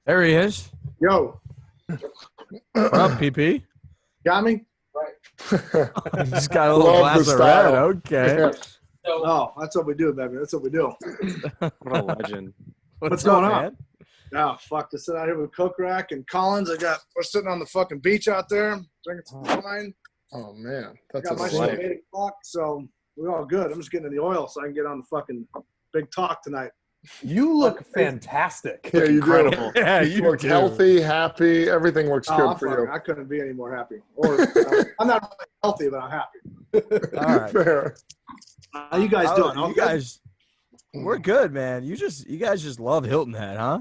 There he is. Yo, What up, PP? got me? He's got a little Love glass the of red. style. Okay. Yeah. Oh, that's what we do, baby. That's what we do. What a legend. What's going on? man? Oh, fuck. To sit out here with Coke Rack and Collins. We're sitting on the fucking beach out there, drinking some wine. Oh man, that's Got my a shit life. at 8 o'clock, so we're all good. I'm just getting in the oil so I can get on the fucking big talk tonight. You look fantastic. Yeah, you Incredible. Yeah, You look healthy, happy. Everything looks Oh, good I'm for fucking, you. I couldn't be any more happy. Or I'm not really healthy, but I'm happy. All right. Fair. How you guys doing? All You good? guys, we're good, man. You guys just love Hilton Head, huh?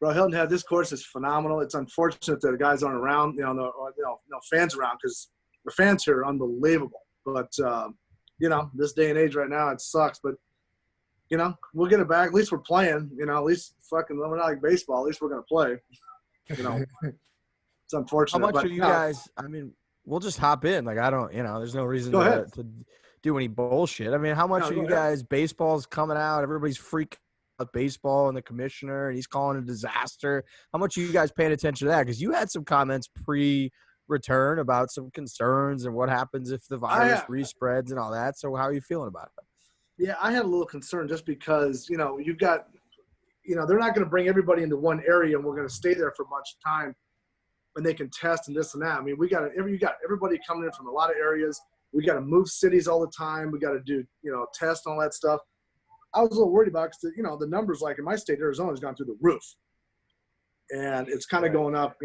Bro, Hilton Head, this course is phenomenal. It's unfortunate that the guys aren't around, no fans around, because the fans here are unbelievable. But, this day and age right now, it sucks. But, we'll get it back. At least we're playing. At least fucking, we're not like baseball. At least we're going to play. It's unfortunate. How much but, are you guys? I mean, we'll just hop in. Like, I don't, there's no reason Go ahead. to do any bullshit. I mean, how much No, are go you ahead. guys? Baseball's coming out. Everybody's freaking out baseball and the commissioner, and he's calling it a disaster. How much are you guys paying attention to that? Because you had some comments pre-return about some concerns and what happens if the virus respreads and all that. So how are you feeling about it? Yeah, I had a little concern just because, you've got, they're not going to bring everybody into one area and we're going to stay there for much time and they can test and this and that. I mean, you got everybody coming in from a lot of areas. We got to move cities all the time. We got to do, tests and all that stuff. I was a little worried about it because, the numbers, like in my state, Arizona, has gone through the roof. And it's kind of going up,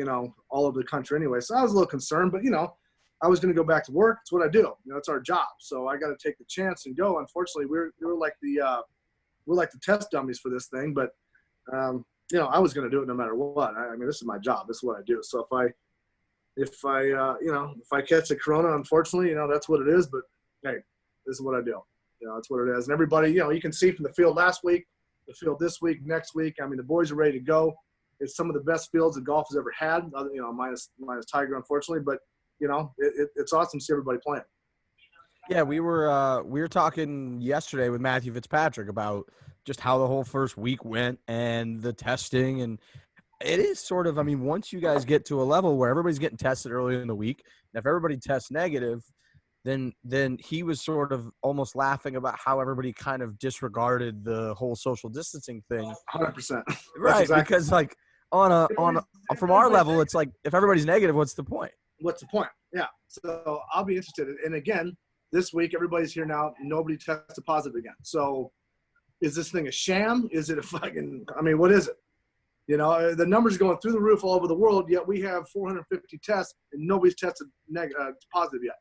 all over the country anyway. So I was a little concerned, but, I was going to go back to work. It's what I do. It's our job. So I got to take the chance and go. Unfortunately, we're like the test dummies for this thing. But, I was going to do it no matter what. I mean, this is my job. This is what I do. So if I catch the corona, unfortunately, that's what it is. But, hey, this is what I do. That's what it is. And everybody, you can see from the field last week, the field this week, next week. I mean, the boys are ready to go. It's some of the best fields that golf has ever had, minus Tiger, unfortunately. But, it's awesome to see everybody playing. Yeah, we were talking yesterday with Matthew Fitzpatrick about just how the whole first week went and the testing, and it is sort of, I mean, once you guys get to a level where everybody's getting tested early in the week, and if everybody tests negative, then he was sort of almost laughing about how everybody kind of disregarded the whole social distancing thing. 100%. Right, exactly. because like from our level, it's like if everybody's negative, what's the point? What's the point? Yeah. So I'll be interested. And again, this week, everybody's here now. Nobody tested positive again. So is this thing a sham? Is it a fucking, what is it? The numbers are going through the roof all over the world, yet we have 450 tests and nobody's tested positive yet.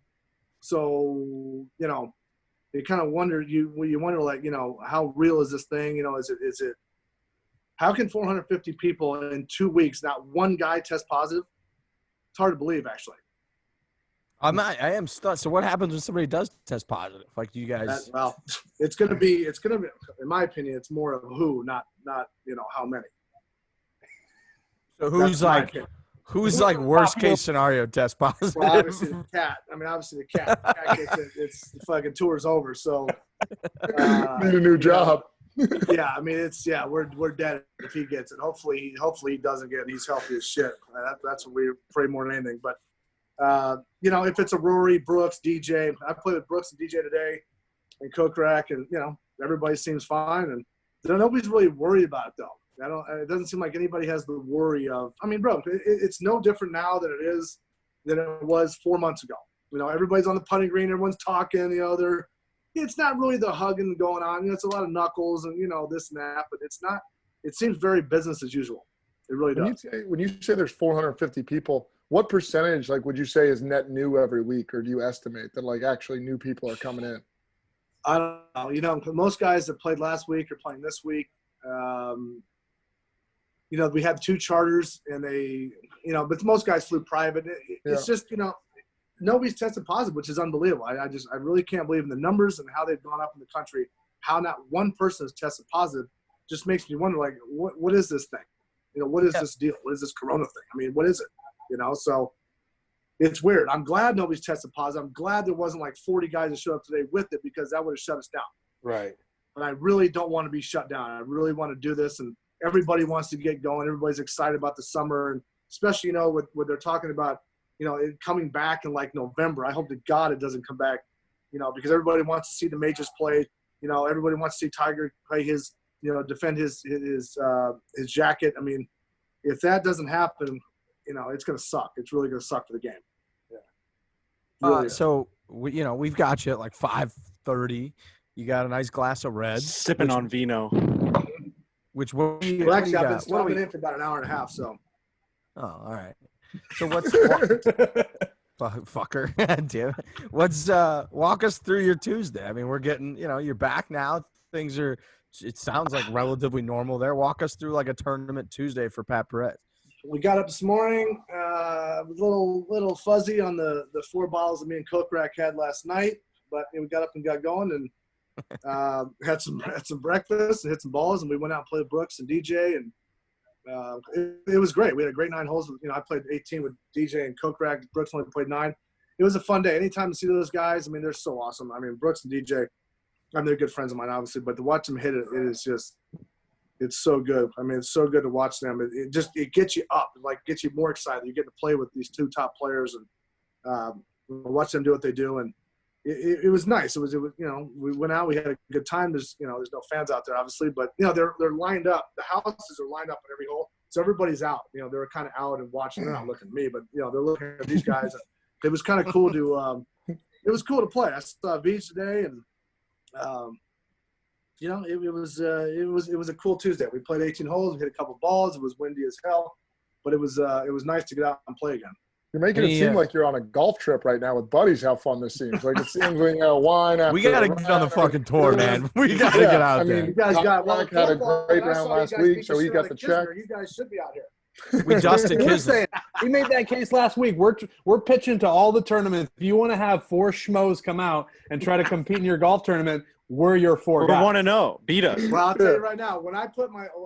So, you kind of wonder, you wonder like, how real is this thing? Is it, how can 450 people in 2 weeks, not one guy test positive? It's hard to believe, actually. I am stunned. So what happens when somebody does test positive? Like, do you guys? It's going to be, in my opinion, it's more of who, not how many. So who's like worst case scenario test positive? Well, obviously the cat. The cat gets it. It's the fucking tour's over. So Need a new job. Yeah, we're dead if he gets it. Hopefully he doesn't get it. He's healthy as shit. That's what we pray more than anything. But if it's a Rory, Brooks, DJ, I played with Brooks and DJ today, and Coke Rack, and everybody seems fine, and nobody's really worried about it though. It doesn't seem like anybody has the worry of. Bro, it's no different now than it was 4 months ago. Everybody's on the putting green, everyone's talking. It's not really the hugging going on. It's a lot of knuckles and this and that, but it's not. It seems very business as usual. It really does. When you say there's 450 people, what percentage, would you say is net new every week, or do you estimate that actually new people are coming in? I don't know. Most guys that played last week are playing this week. We had 2 charters, and they, but most guys flew private. It's just, nobody's tested positive, which is unbelievable. I really can't believe in the numbers and how they've gone up in the country. How not one person has tested positive just makes me wonder, what is this thing? What is this deal? What is this corona thing? What is it? So it's weird. I'm glad nobody's tested positive. I'm glad there wasn't 40 guys that showed up today with it, because that would have shut us down. Right. But I really don't want to be shut down. I really want to do this. And everybody wants to get going. Everybody's excited about the summer, and especially, you know, with what they're talking about, you know, it coming back in like November. I hope to God it doesn't come back, you know, because everybody wants to see the majors play. You know, everybody wants to see Tiger play his, you know, defend his jacket. I mean, if that doesn't happen, you know, it's going to suck. It's really going to suck for the game. Yeah. Really So we've got you at like 5:30. You got a nice glass of red. Sipping on vino. Which well, actually, I've been stopping in for about an hour and a half. So. Oh, all right. So what's fucker? Damn it. What's walk us through your Tuesday? I mean, we're getting, you know, you're back now. Things are. It sounds like relatively normal there. Walk us through like a tournament Tuesday for Pat Perez. We got up this morning, a little fuzzy on the 4 bottles that me and Kokrak had last night, but we got up and got going and had some breakfast and hit some balls, and we went out and played Brooks and DJ, and it was great. We had a great 9 holes. You know, I played 18 with DJ and Kokrak. Brooks only played 9. It was a fun day. Anytime to see those guys, I mean, they're so awesome. I mean, Brooks and DJ. I mean, they're good friends of mine, obviously, but to watch them hit it, it's so good. I mean, it's so good to watch them. It gets you up, like gets you more excited. You get to play with these 2 top players and watch them do what they do. And it was nice. It was, you know, we went out, we had a good time. There's no fans out there, obviously, but you know, they're lined up. The houses are lined up at every hole. So everybody's out, you know, they're kind of out and watching. They're not looking at me, but you know, they're looking at these guys. It was kind of cool to play. I saw Beach today, and you know, it was a cool Tuesday. We played 18 holes, we hit a couple balls. It was windy as hell, but it was nice to get out and play again. You're making it seem like you're on a golf trip right now with buddies. How fun this seems! Like it seems like wine. After we gotta get on the fucking tour, man. We gotta get out there. You guys got had a great round last week, so he got the check. You guys should be out here. We dusted We're Kisner. saying we made that case last week. We're pitching to all the tournaments. If you want to have 4 schmoes come out and try to compete in your golf tournament, we're your 4 guys. We want to know. Beat us. Well, I'll tell you right now, when I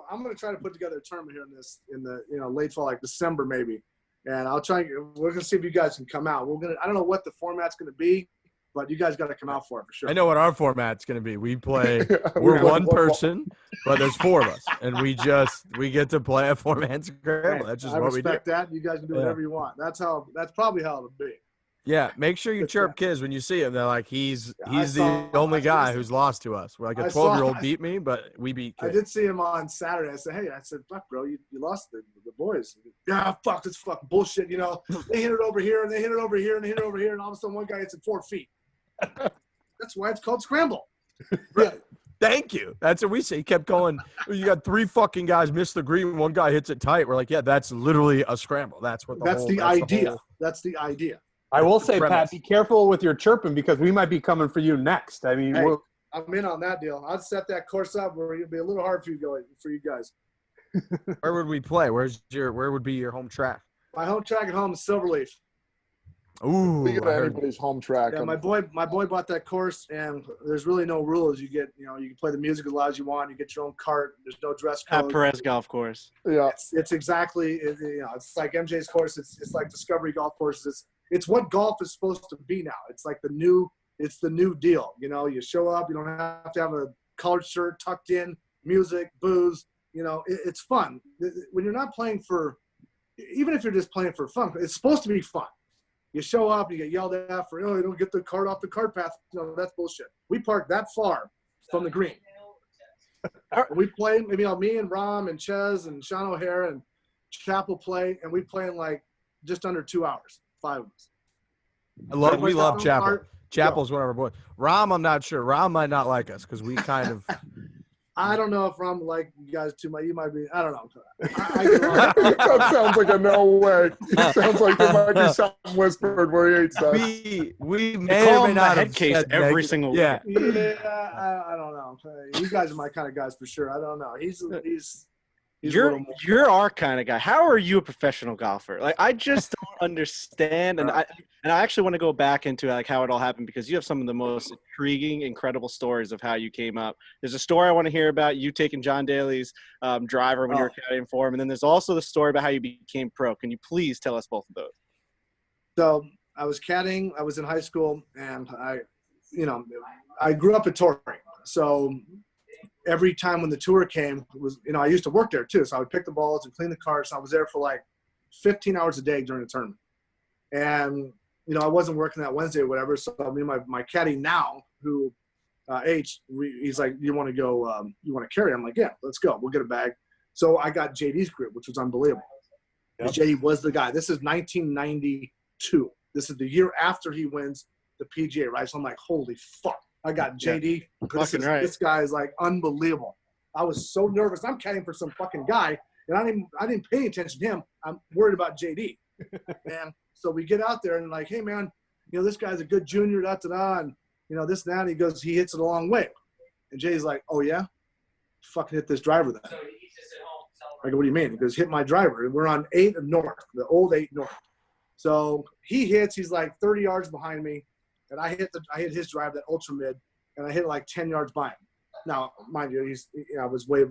I'm going to try to put together a tournament here in the you know, late fall, like December maybe, and I'll try. We're going to see if you guys can come out. I don't know what the format's going to be, but you guys got to come out for it for sure. I know what our format's going to be. We play. We're one person, but there's 4 of us, and we get to play a 4-man scramble. That's just what we do. I respect that. You guys can do whatever you want. That's probably how it'll be. Yeah, make sure you chirp Kiz when you see him. They're like, he's the only guy who's lost to us. We're like, a 12-year-old beat me, but we beat Kiz. I did see him on Saturday. I said, fuck, bro, you lost the boys. Yeah, fuck, it's fucking bullshit. You know, they hit it over here, and they hit it over here, and they hit it over here, and all of a sudden one guy hits it 4 feet. That's why it's called scramble. Yeah. Thank you. That's what we say. He kept going. You got 3 fucking guys miss the green. One guy hits it tight. We're like, yeah, that's literally a scramble. That's the idea. That's the idea. I will say, premise. Pat, be careful with your chirping because we might be coming for you next. I mean, hey, I'm in on that deal. I'll set that course up where it'll be a little hard for you guys. Where would we play? Where would be your home track? My home track at home is Silverleaf. Ooh, Speaking of anybody's home track. Yeah, my boy bought that course, and there's really no rules. You get, you know, you can play the music as loud as you want. You get your own cart. There's no dress code. At Perez Golf Course. Yeah, it's exactly, you know, it's like MJ's course. It's like Discovery Golf Courses. It's what golf is supposed to be now. It's like the new deal. You know, you show up. You don't have to have a collared shirt tucked in. Music, booze. You know, it's fun. When you're not playing for, even if you're just playing for fun, it's supposed to be fun. You show up, you get yelled at for, you don't get the cart off the cart path. No, that's bullshit. We park that far from the green. We play, maybe me and Rom and Ches and Sean O'Hare and Chappell play, and we play in like just under 2 hours, 5 of us. We love Chappell. Chappell's one of our boys. Rom, I'm not sure. Rom might not like us because we kind of. I don't know if Rom like you guys too much. You might be. I don't know. That sounds like a no way. It sounds like there might be something whispered where he hates us. We may or may not have head case every single week. Yeah, I don't know. You guys are my kind of guys for sure. I don't know. He's You're our kind of guy. How are you a professional golfer? Like, I just don't understand. And I actually want to go back into like how it all happened because you have some of the most intriguing, incredible stories of how you came up. There's a story I want to hear about you taking John Daly's driver when you were caddying for him, and then there's also the story about how you became pro. Can you please tell us both of those? So I was caddying. I was in high school, and I grew up at Torrey. So every time when the tour came, it was, I used to work there too. So I would pick the balls and clean the carts. I was there for like 15 hours a day during the tournament. And, I wasn't working that Wednesday or whatever. So I mean, my caddy now, who he's like, you want to go, you want to carry? I'm like, yeah, let's go. We'll get a bag. So I got JD's group, which was unbelievable. Yep. JD was the guy. This is 1992. This is the year after he wins the PGA, right? So I'm like, holy fuck. I got JD. Yeah. This guy is like unbelievable. I was so nervous. I'm caddying for some fucking guy, and I didn't pay attention to him. I'm worried about JD. And so we get out there and like, hey man, this guy's a good junior, da-da-da, and this and that. And he goes, he hits it a long way. And JD's like, oh yeah? Fucking hit this driver then. I go, what do you mean? He goes, hit my driver. And we're on 8 North, the old 8 North. So he hits, he's like 30 yards behind me. And I hit his drive, that ultra mid, and I hit it like 10 yards by him. Now, mind you, I was way,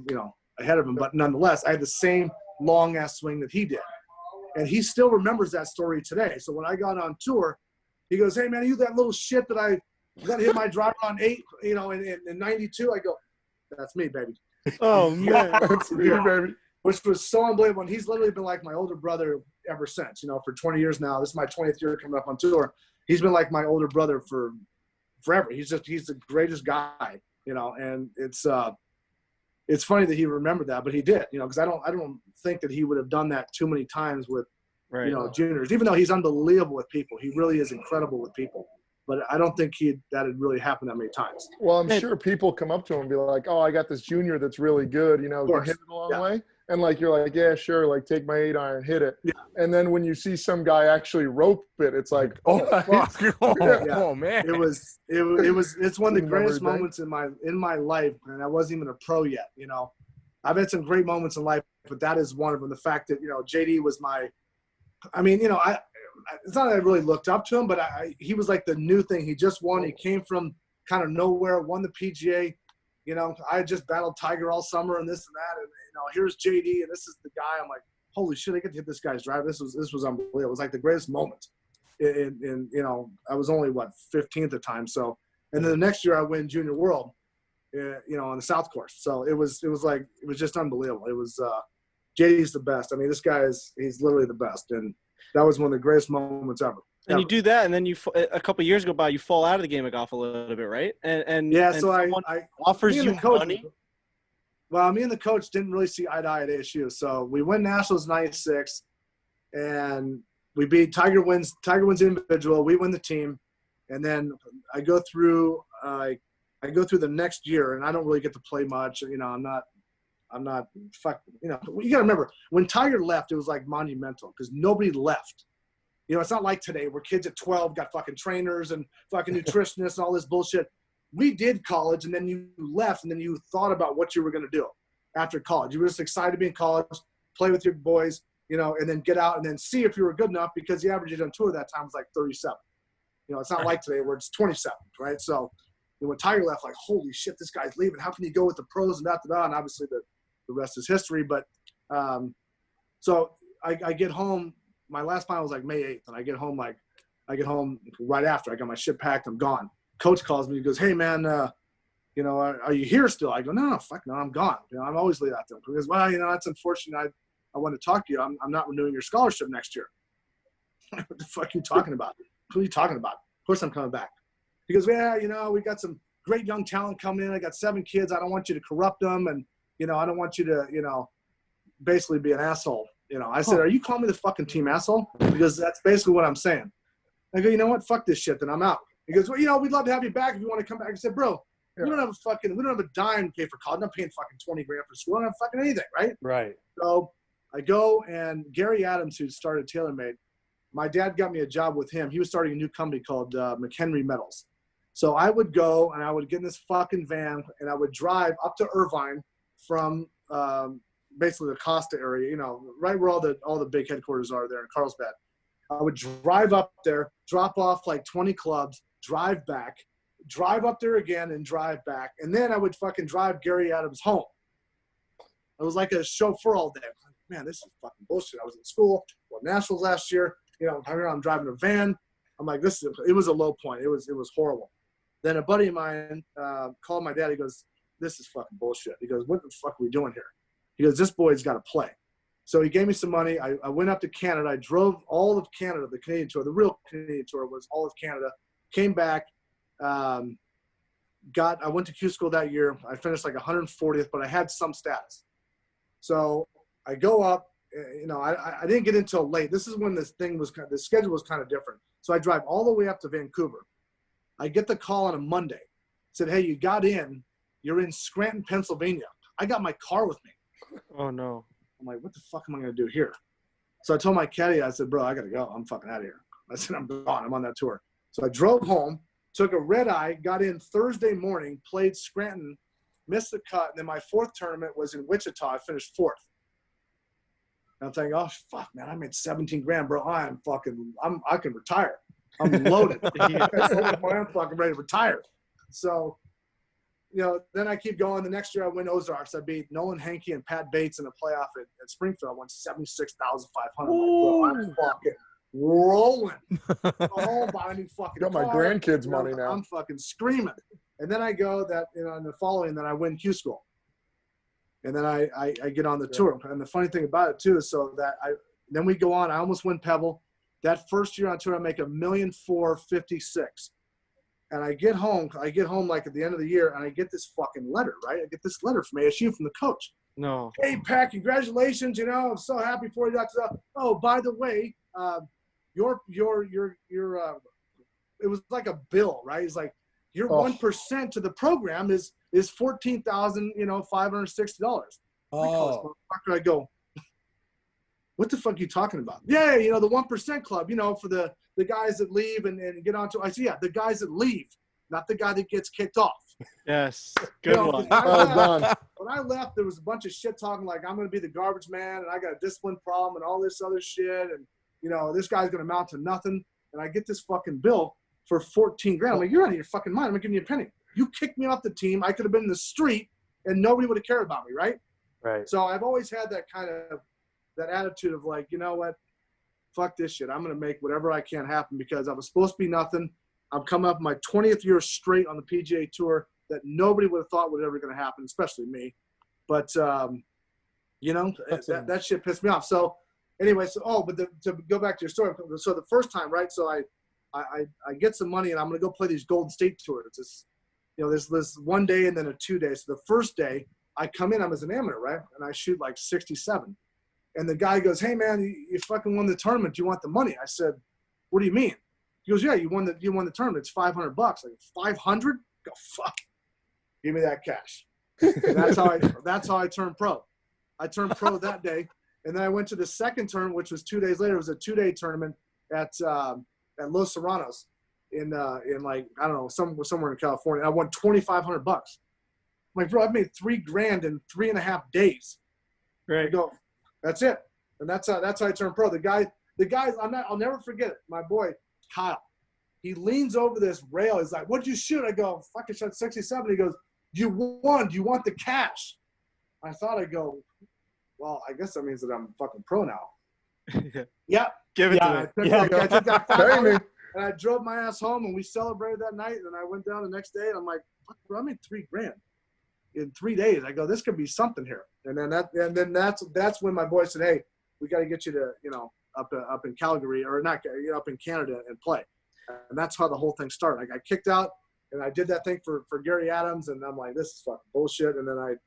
ahead of him, but nonetheless, I had the same long ass swing that he did. And he still remembers that story today. So when I got on tour, he goes, hey man, you that little shit that I hit my driver on 8, in 92. I go, that's me, baby. Oh man. That's me, baby. Which was so unbelievable. And he's literally been like my older brother ever since, for 20 years now. This is my 20th year coming up on tour. He's been like my older brother for forever. He's the greatest guy, and it's funny that he remembered that, but he did, because I don't think that he would have done that too many times with, right. Juniors, even though he's unbelievable with people. He really is incredible with people, but I don't think that had really happened that many times. Well, I'm sure people come up to him and be like, oh, I got this junior that's really good, can hit it a long way. And like, you're like, yeah, sure. Like take my 8-iron, hit it. Yeah. And then when you see some guy actually rope it, it's like, oh, fuck. Oh man. It's one of the greatest moments in my life. And I wasn't even a pro yet. I've had some great moments in life, but that is one of them. The fact that, JD was it's not that I really looked up to him, but he was like the new thing. He just won. He came from kind of nowhere, won the PGA. I had just battled Tiger all summer and this and that. And, here's JD and this is the guy. I'm like, holy shit, I get to hit this guy's drive. This was unbelievable. It was like the greatest moment. And I was only, 15 at the time. So, and then the next year I win Junior World, on the South Course. So it was just unbelievable. It was, JD's the best. I mean, this guy he's literally the best. And that was one of the greatest moments ever. And you do that, and then a couple of years go by, you fall out of the game of golf a little bit, right? And so I offers you money. Well, me and the coach didn't really see eye to eye at ASU. So we win Nationals 96, and we beat Tiger wins individual. We win the team, and then I go through the next year, and I don't really get to play much. I'm not fucking. You got to remember when Tiger left, it was like monumental because nobody left. It's not like today where kids at 12 got fucking trainers and fucking nutritionists and all this bullshit. We did college, and then you left, and then you thought about what you were going to do after college. You were just excited to be in college, play with your boys, and then get out and then see if you were good enough because the average age on tour at that time was like 37. It's not like today where it's 27, right? So when Tiger left, like, holy shit, this guy's leaving. How can he go with the pros and da-da-da? And obviously the rest is history. But so I get home. My last final was like May 8th, and I get home right after. I got my shit packed. I'm gone. Coach calls me. He goes, hey, man, are you here still? I go, no, fuck no, I'm gone. I'm always late out there. He goes, well, that's unfortunate. I want to talk to you. I'm not renewing your scholarship next year. What the fuck are you talking about? Who are you talking about? Of course I'm coming back. He goes, yeah, we got some great young talent coming in. I got 7 kids. I don't want you to corrupt them. And, I don't want you to, basically be an asshole. I said, are you calling me the fucking team asshole? Because that's basically what I'm saying. I go, you know what? Fuck this shit. Then I'm out. He goes, well, we'd love to have you back if you want to come back. I said, bro, we don't have a dime to pay for college. I'm not paying fucking 20 grand for school. I don't have fucking anything, right? Right. So I go, and Gary Adams, who started TaylorMade, my dad got me a job with him. He was starting a new company called McHenry Metals. So I would go, and I would get in this fucking van, and I would drive up to Irvine from basically the Costa area, right where all the big headquarters are there in Carlsbad. I would drive up there, drop off like 20 clubs, drive back, drive up there again and drive back. And then I would fucking drive Gary Adams home. I was like a chauffeur all day. Man, this is fucking bullshit. I was in school, won Nationals last year. I'm driving a van. I'm like, it was a low point. It was horrible. Then a buddy of mine called my dad. He goes, this is fucking bullshit. He goes, what the fuck are we doing here? He goes, this boy's got to play. So he gave me some money. I went up to Canada. I drove all of Canada, the Canadian tour. The real Canadian tour was all of Canada. Came back. I went to Q school that year. I finished like 140th, but I had some status. So I go up. I didn't get in until late. This is when the schedule was kind of different. So I drive all the way up to Vancouver. I get the call on a Monday. Said, hey, you got in. You're in Scranton, Pennsylvania. I got my car with me. Oh, no. I'm like, what the fuck am I going to do here? So I told my caddy, I said, bro, I got to go. I'm fucking out of here. I said, I'm gone. I'm on that tour. So I drove home, took a red eye, got in Thursday morning, played Scranton, missed the cut. And then my fourth tournament was in Wichita. I finished fourth. And I'm thinking, oh, fuck, man, I made 17 grand, bro. I can retire. I'm loaded. I'm fucking ready to retire. So, then I keep going. The next year I win Ozarks. I beat Nolan Hankey and Pat Bates in a playoff at Springfield. I won 76,500. I'm fucking rolling. Got my grandkids' money now. I'm fucking screaming. And then I go in the following, then I win Q school. And then I get on the tour. And the funny thing about it too is then we go on. I almost win Pebble. That first year on tour, I make $1,456,000. And I get home like at the end of the year, and I get this fucking letter, right? I get this letter from ASU from the coach. No. Hey, Pat, congratulations. I'm so happy for you. Oh, by the way, your it was like a bill, right? It's like your 1% to the program is $14,560. Oh. I go, what the fuck are you talking about? Yeah, the 1% club, for the guys that leave and get onto. I said, yeah, the guys that leave, not the guy that gets kicked off. Yes, good one. When I left, there was a bunch of shit talking like I'm going to be the garbage man and I got a discipline problem and all this other shit and this guy's going to amount to nothing. And I get this fucking bill for 14 grand. I'm like, you're out of your fucking mind. I'm not giving you a penny. You kicked me off the team. I could have been in the street and nobody would have cared about me, right? Right. So I've always had that kind of that attitude of like, you know what? Fuck this shit. I'm going to make whatever I can happen because I was supposed to be nothing. I'm coming up my 20th year straight on the PGA Tour that nobody would have thought would ever going to happen, especially me. But, that shit pissed me off. So anyway, but to go back to your story. So the first time, right, so I get some money and I'm going to go play these Golden State tours. It's there's this 1 day and then a 2 day. So the first day I come in, I'm as an amateur, right? And I shoot like 67. And the guy goes, hey, man, you fucking won the tournament. Do you want the money? I said, what do you mean? He goes, yeah, you won the tournament. It's $500. Like, 500? Go, fuck. Give me that cash. And that's how I turned pro. I turned pro that day. And then I went to the second tournament, which was 2 days later. It was a 2-day tournament at Los Serranos in like, I don't know, somewhere in California. I won $2,500. I'm like, bro, I've made $3,000 in 3.5 days. Right. I go, that's it. And that's how I turned pro. The guys, I'll never forget it. My boy, Kyle, he leans over this rail. He's like, what'd you shoot? I go, fucking shot 67. He goes, you won. Do you want the cash? I thought I'd go, well, I guess that means that I'm fucking pro now. Yep. Give it to me. I took that $500, and I drove my ass home, and we celebrated that night. And I went down the next day, and I'm like, fuck, bro, I made $3,000 in 3 days. I go, this could be something here. And then that's when my boy said, hey, we got to get you to, up in Calgary or not, up in Canada and play. And that's how the whole thing started. I got kicked out and I did that thing for Gary Adams. And I'm like, this is fucking bullshit. And then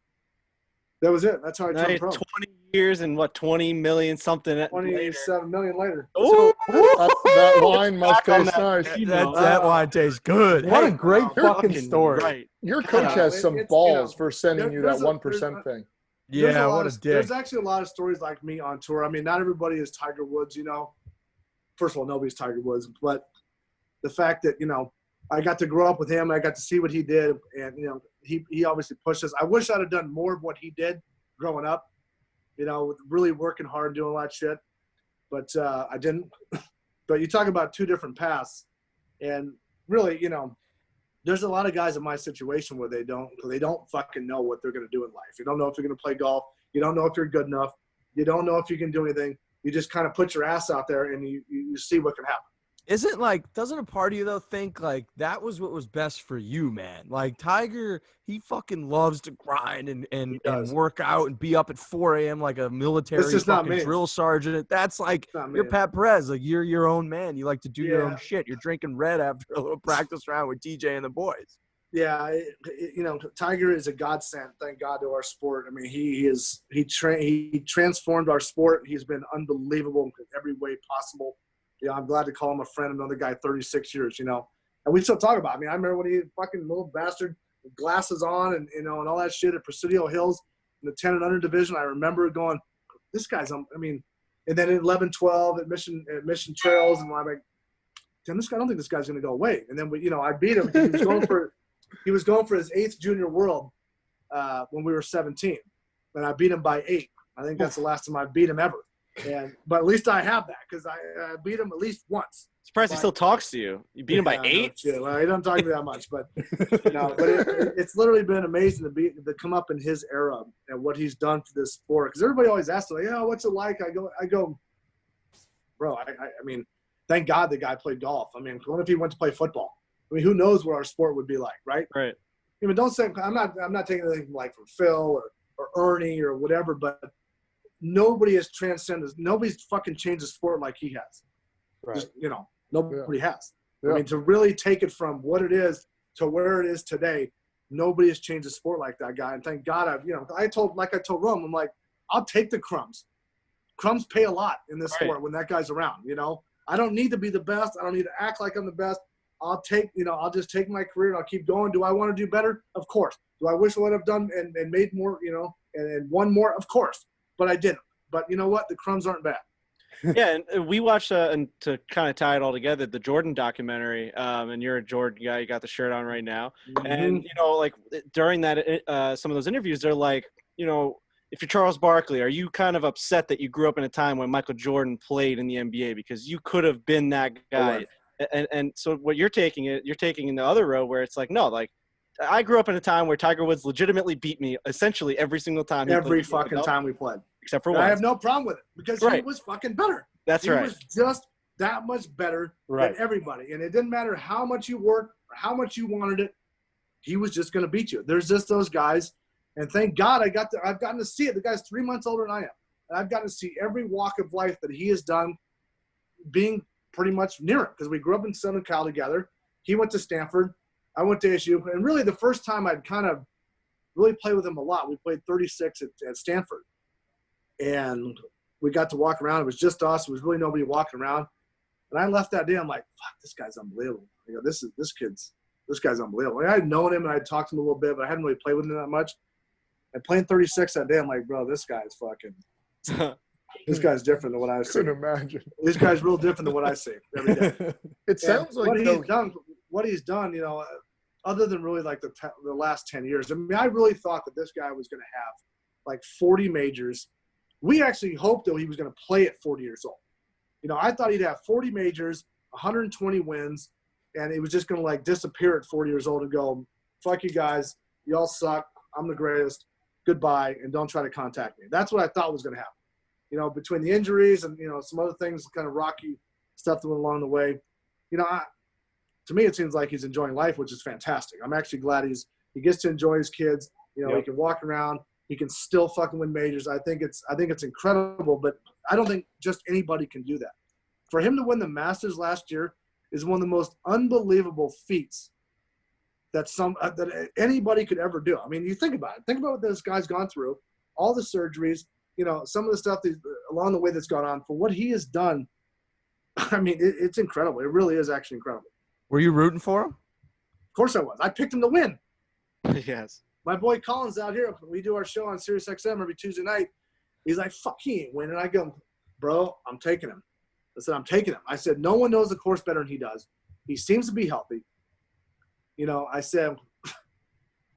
that was it. That's how I turned pro. 20 years and what, 20 million something 27 million later. Ooh, that wine must taste nice. That wine tastes good. What a great fucking story. Right. Your coach has some balls for sending you that 1% thing. Yeah, what a dick. There's actually a lot of stories like me on tour. I mean, not everybody is Tiger Woods, First of all, nobody's Tiger Woods. But the fact that, I got to grow up with him. I got to see what he did. And, he obviously pushed us. I wish I'd have done more of what he did growing up, really working hard, doing a lot of shit. But I didn't. But you talk about two different paths. And really, there's a lot of guys in my situation where they don't fucking know what they're going to do in life. You don't know if you're going to play golf. You don't know if you're good enough. You don't know if you can do anything. You just kind of put your ass out there and you see what can happen. doesn't a part of you though think like that was what was best for you, man? Like Tiger, he fucking loves to grind and work out and be up at 4 a.m. like a military This is not fucking me. drill sergeant. That's like Not you're me. Pat Perez. Like you're your own man. You like to do your own Yeah. shit. You're drinking red after a little practice round with TJ and the boys. Yeah, Tiger is a godsend. Thank God to our sport. I mean, he transformed our sport. He's been unbelievable in every way possible. I'm glad to call him a friend. Another guy, 36 years, and we still talk about it. I mean, I remember when he fucking little bastard, glasses on, and all that shit at Presidio Hills in the 10 and under division. I remember going, this guy's. I mean, and then in 11, 12 at Mission Trails, and I'm like, damn, this guy. I don't think this guy's going to go away. And then I beat him. He was going for his 8th junior world when we were 17, and I beat him by 8. I think that's the last time I beat him ever. But at least I have that because I beat him at least once. Surprised he still talks to you. You beat him by 8? No, well, he doesn't talk to me that much, but it's literally been amazing to come up in his era and what he's done for this sport. Because everybody always asks me, what's it like? I go, bro. I mean, thank God the guy played golf. I mean, what if he went to play football? I mean, who knows what our sport would be like, right? Right. I mean, don't say I'm not taking anything like from Phil or Ernie or whatever, but nobody has transcended. Nobody's fucking changed the sport like he has. Right. Just, nobody has. Yeah. I mean, to really take it from what it is to where it is today, nobody has changed the sport like that guy. And thank God I told Rome, I'm like, I'll take the crumbs. Crumbs pay a lot in this sport when that guy's around. I don't need to be the best. I don't need to act like I'm the best. I'll just take my career and I'll keep going. Do I want to do better? Of course. Do I wish I would have done and made more, and won more? Of course. But I didn't. But you know what? The crumbs aren't bad. Yeah, and we watched, and to kind of tie it all together, the Jordan documentary, and you're a Jordan guy. You got the shirt on right now. Mm-hmm. And, like during that, some of those interviews, they're like, if you're Charles Barkley, are you kind of upset that you grew up in a time when Michael Jordan played in the NBA because you could have been that guy? Right. And so what you're taking in the other row where it's like, no, like I grew up in a time where Tiger Woods legitimately beat me essentially every single time. Every fucking time we played. Except for once. one. I have no problem with it because he was fucking better. That's right. He was just that much better than everybody. And it didn't matter how much you worked or how much you wanted it. He was just going to beat you. There's just those guys. And thank God I've gotten to see it. The guy's 3 months older than I am. And I've gotten to see every walk of life that he has done being pretty much near him because we grew up in Southern Cal together. He went to Stanford. I went to SU. And really the first time I'd kind of really played with him a lot, we played 36 at Stanford. And we got to walk around. It was just us. There was really nobody walking around. And I left that day. I'm like, fuck, this guy's unbelievable. This guy's unbelievable. I had known him and I'd talked to him a little bit, but I hadn't really played with him that much. And playing 36 that day, I'm like, bro, this guy's fucking – this guy's different than what I see. Couldn't imagine. This guy's real different than what I see every day. It sounds like what he's done, other than really like the last 10 years. I mean, I really thought that this guy was going to have like 40 majors. We actually hoped that he was going to play at 40 years old. I thought he'd have 40 majors, 120 wins, and he was just going to like disappear at 40 years old and go, fuck you guys, y'all suck, I'm the greatest, goodbye, and don't try to contact me. That's what I thought was going to happen. Between the injuries and, some other things, kind of rocky stuff that went along the way, to me it seems like he's enjoying life, which is fantastic. I'm actually glad he gets to enjoy his kids. He can walk around. He can still fucking win majors. I think it's incredible, but I don't think just anybody can do that. For him to win the Masters last year is one of the most unbelievable feats that anybody could ever do. I mean, you think about it. Think about what this guy's gone through, all the surgeries, some of the stuff along the way that's gone on. For what he has done, I mean, it's incredible. It really is actually incredible. Were you rooting for him? Of course I was. I picked him to win. Yes. My boy Colin's out here. We do our show on Sirius XM every Tuesday night. He's like, fuck, he ain't winning. I go, bro, I'm taking him. I said, I'm taking him. I said, no one knows the course better than he does. He seems to be healthy. I said,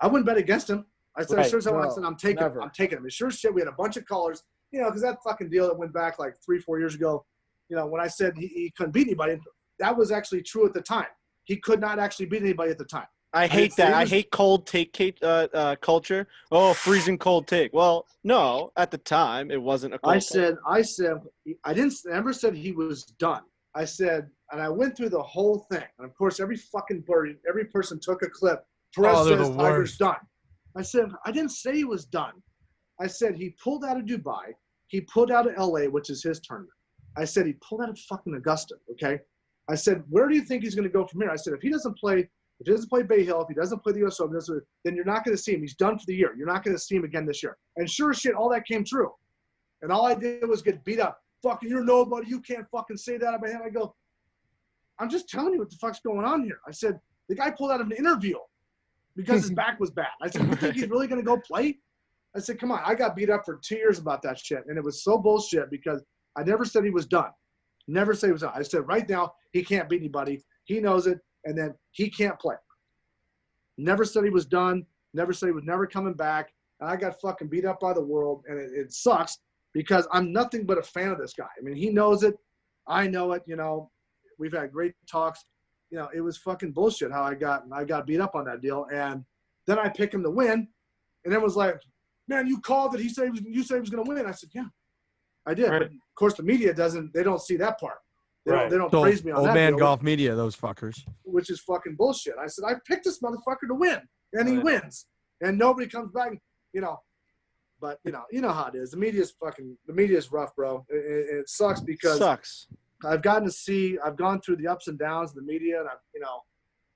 I wouldn't bet against him. I said, I said, I'm taking him. I'm taking him. And sure as shit, we had a bunch of callers, because that fucking deal that went back like 3-4 years ago, when I said he couldn't beat anybody, that was actually true at the time. He could not actually beat anybody at the time. I hate that. I hate cold take culture. Oh, freezing cold take. Well, no, at the time it wasn't a cold I said I didn't ever said he was done. I said, and I went through the whole thing. And of course, every person took a clip. Perez they're the says Tiger's worst. done. I said, I didn't say he was done. I said he pulled out of Dubai. He pulled out of LA, which is his tournament. I said he pulled out of fucking Augusta, okay? I said, where do you think he's going to go from here? I said, if he doesn't play Bay Hill, if he doesn't play the US Open, then you're not going to see him. He's done for the year. You're not going to see him again this year. And sure as shit, all that came true. And all I did was get beat up. Fucking, you're nobody. You can't fucking say that out of my head. I go, I'm just telling you what the fuck's going on here. I said, the guy pulled out of an interview because his back was bad. I said, you think he's really going to go play? I said, come on. I got beat up for 2 years about that shit. And it was so bullshit because I never said he was done. Never said he was done. I said, right now, he can't beat anybody. He knows it. And then he can't play. Never said he was done. Never said he was never coming back. And I got fucking beat up by the world. And it sucks because I'm nothing but a fan of this guy. I mean, he knows it. I know it. You know, we've had great talks. You know, it was fucking bullshit how I got beat up on that deal. And then I pick him to win. And it was like, man, you called it. You said he was going to win. I said, yeah, I did. Right. But of course, the media they don't see that part. They Right. don't So, praise me on old that man deal, golf media, those fuckers. which is fucking bullshit. I said, I picked this motherfucker to win, and he wins. And nobody comes back, you know. But, you know how it is. The media's rough, bro. It sucks because I've gone through the ups and downs of the media, and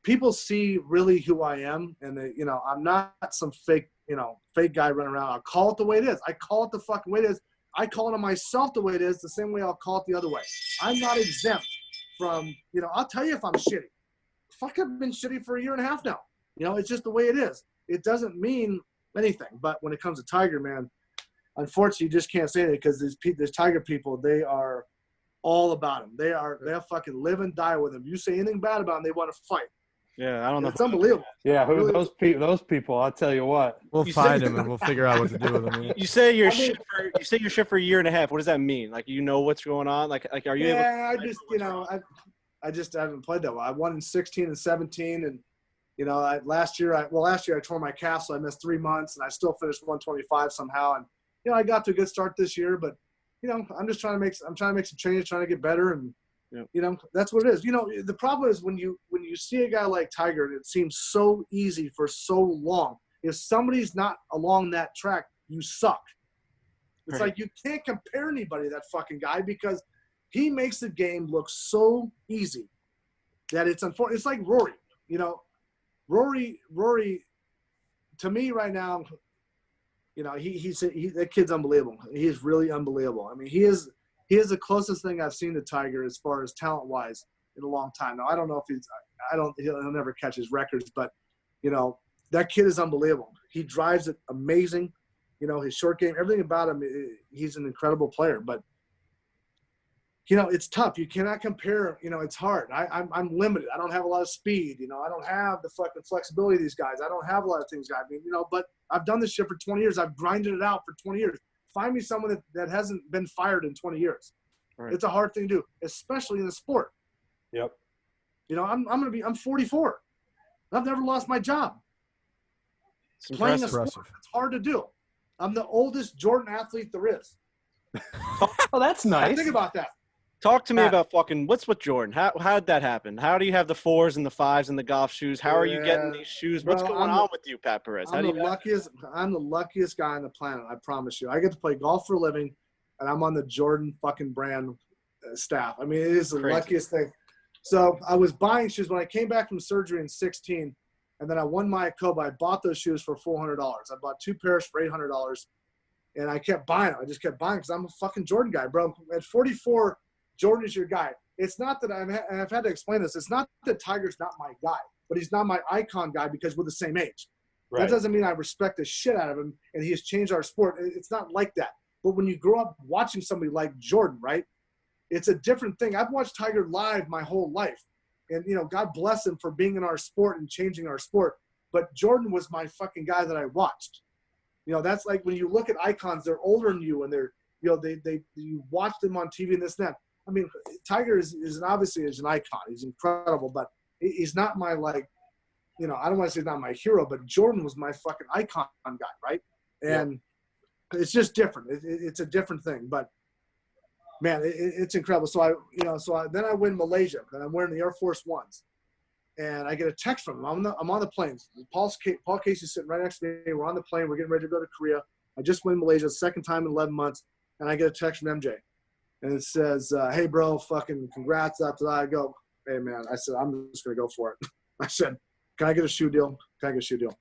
people see really who I am, and I'm not some fake guy running around. I'll call it the way it is. I call it the fucking way it is. I call it on myself the way it is, the same way I'll call it the other way. I'm not exempt from, I'll tell you if I'm shitty. Fuck, I've been shitty for 1.5 years now. It's just the way it is. It doesn't mean anything. But when it comes to Tiger, man, unfortunately, you just can't say that because these Tiger people, they are all about him. They'll fucking live and die with him. You say anything bad about him, they want to fight. Yeah, I don't know. It's unbelievable. Yeah, those people? I'll tell you what. We'll find him and we'll figure out what to do with him. You say you're shit for 1.5 years. What does that mean? Like what's going on? Like are you able? Yeah, I just haven't played that well. I won in 16 and 17, and last year I tore my calf, so I missed 3 months, and I still finished 125 somehow. And I got to a good start this year, but I'm trying to make some changes, trying to get better, and that's what it is. The problem is when you see a guy like Tiger, and it seems so easy for so long. If somebody's not along that track, you suck. It's like you can't compare anybody to that fucking guy because he makes the game look so easy that it's unfortunate. It's like Rory. Rory, to me right now, that kid's unbelievable. He is really unbelievable. I mean, he is the closest thing I've seen to Tiger as far as talent-wise in a long time. Now, I don't know if he'll never catch his records, but, that kid is unbelievable. He drives it amazing. His short game, everything about him, he's an incredible player. But, it's tough. You cannot compare. It's hard. I'm limited. I don't have a lot of speed. I don't have the fucking flexibility of these guys. I don't have a lot of things, but I've done this shit for 20 years. I've grinded it out for 20 years. Find me someone that hasn't been fired in 20 years. Right. It's a hard thing to do, especially in the sport. Yep. I'm 44. I've never lost my job. It's Playing impressive. a sport, it's hard to do. I'm the oldest Jordan athlete there is. Oh, that's nice. Think about that. Talk to me about fucking what's with Jordan. How did that happen? How do you have the 4s and the 5s and the golf shoes? How are you getting these shoes? What's going on with you, Pat Perez? I'm the luckiest guy on the planet. I promise you. I get to play golf for a living, and I'm on the Jordan fucking brand staff. I mean, it is the luckiest thing. So I was buying shoes when I came back from surgery in 16, and then I won my Kobe. I bought those shoes for $400. I bought 2 pairs for $800, and I kept buying them. I just kept buying because I'm a fucking Jordan guy, bro. At 44. Jordan is your guy. It's not that I've had to explain this. It's not that Tiger's not my guy, but he's not my icon guy because we're the same age. Right. That doesn't mean I respect the shit out of him and he has changed our sport. It's not like that. But when you grow up watching somebody like Jordan, right, it's a different thing. I've watched Tiger live my whole life. And, God bless him for being in our sport and changing our sport. But Jordan was my fucking guy that I watched. That's like when you look at icons, they're older than you and they're, you watch them on TV and this and that. I mean, Tiger is obviously an icon. He's incredible, but he's not my I don't want to say he's not my hero, but Jordan was my fucking icon guy, right? And it's just different. It's a different thing. But man, it's incredible. So then I win Malaysia, and I'm wearing the Air Force Ones, and I get a text from him. I'm on the plane. Paul Casey's sitting right next to me. We're on the plane. We're getting ready to go to Korea. I just win Malaysia, second time in 11 months, and I get a text from MJ, and it says, "Hey, bro, fucking congrats." After that, I go, "Hey, man," I said, "I'm just gonna go for it." I said, "Can I get a shoe deal? Can I get a shoe deal? I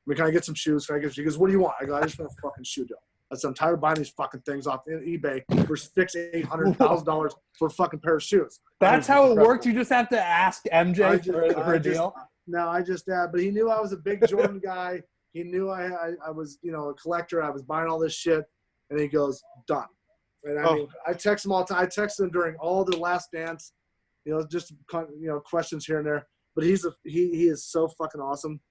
mean, can I get some shoes? Can I get?" He goes, "What do you want?" I go, "I just want a fucking shoe deal." I said, "I'm tired of buying these fucking things off eBay for $600,000-$800,000 for a fucking pair of shoes." That's how it works. You just have to ask MJ for a deal. No, but he knew I was a big Jordan guy. He knew I was, a collector. I was buying all this shit, and he goes, "Done." And I mean, I text him all the time. I text him during all the Last Dance, just questions here and there. But he is so fucking awesome.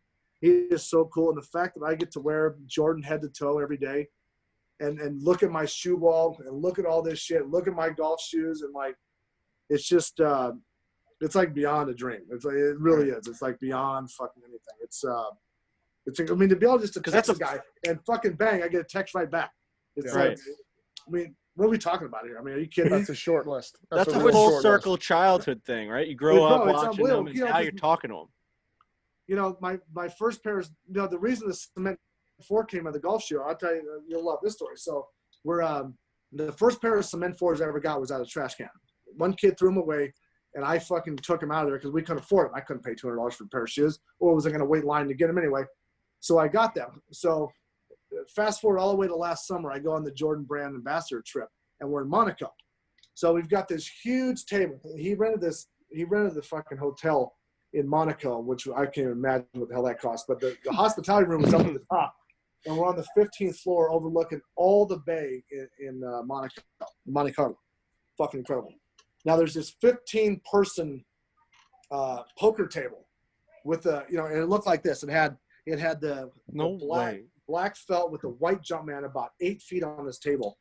He is so cool, and the fact that I get to wear Jordan head to toe every day, and look at my shoe wall and look at all this shit, look at my golf shoes, and like, it's just it's like beyond a dream. It's like, it really is. It's like beyond fucking anything. It's I mean, to be able just to text a guy and fucking bang, I get a text right back. It's like, I mean, what are we talking about here? I mean, are you kidding me? That's a short list. That's a full circle childhood thing, right? You grow up watching them, and now you're talking to them. My first pair is, the reason the Cement 4 came out of the golf shoe, I'll tell you, you'll love this story. So we're the first pair of Cement 4s I ever got was out of the trash can. One kid threw them away, and I fucking took them out of there because we couldn't afford them. I couldn't pay $200 for a pair of shoes, or was I going to wait in line to get them anyway? So I got them. So fast forward all the way to last summer, I go on the Jordan brand ambassador trip, and we're in Monaco. So we've got this huge table. He rented the fucking hotel in Monaco, which I can't even imagine what the hell that cost. But the hospitality room was up at the top, and we're on the 15th floor overlooking all the bay in Monaco, Monte Carlo. Fucking incredible. Now there's this 15-person poker table with and it looked like this. It had the black felt with the white Jumpman about 8 feet on this table.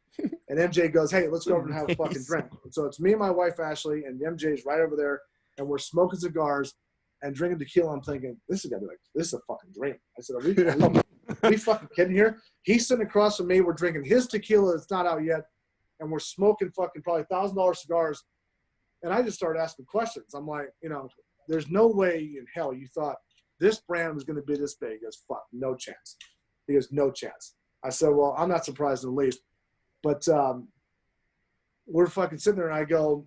And MJ goes, "Hey, let's go over and have a fucking drink." And so it's me and my wife, Ashley, and MJ's right over there. And we're smoking cigars and drinking tequila. I'm thinking, this is a fucking dream. I said, are we fucking kidding here? He's sitting across from me. We're drinking his tequila that's not out yet. And we're smoking fucking probably $1,000 cigars. And I just started asking questions. I'm like, there's no way in hell you thought this brand was going to be this big. He goes, "Fuck, no chance." He goes, "No chance." I said, "Well, I'm not surprised in the least." But we're fucking sitting there, and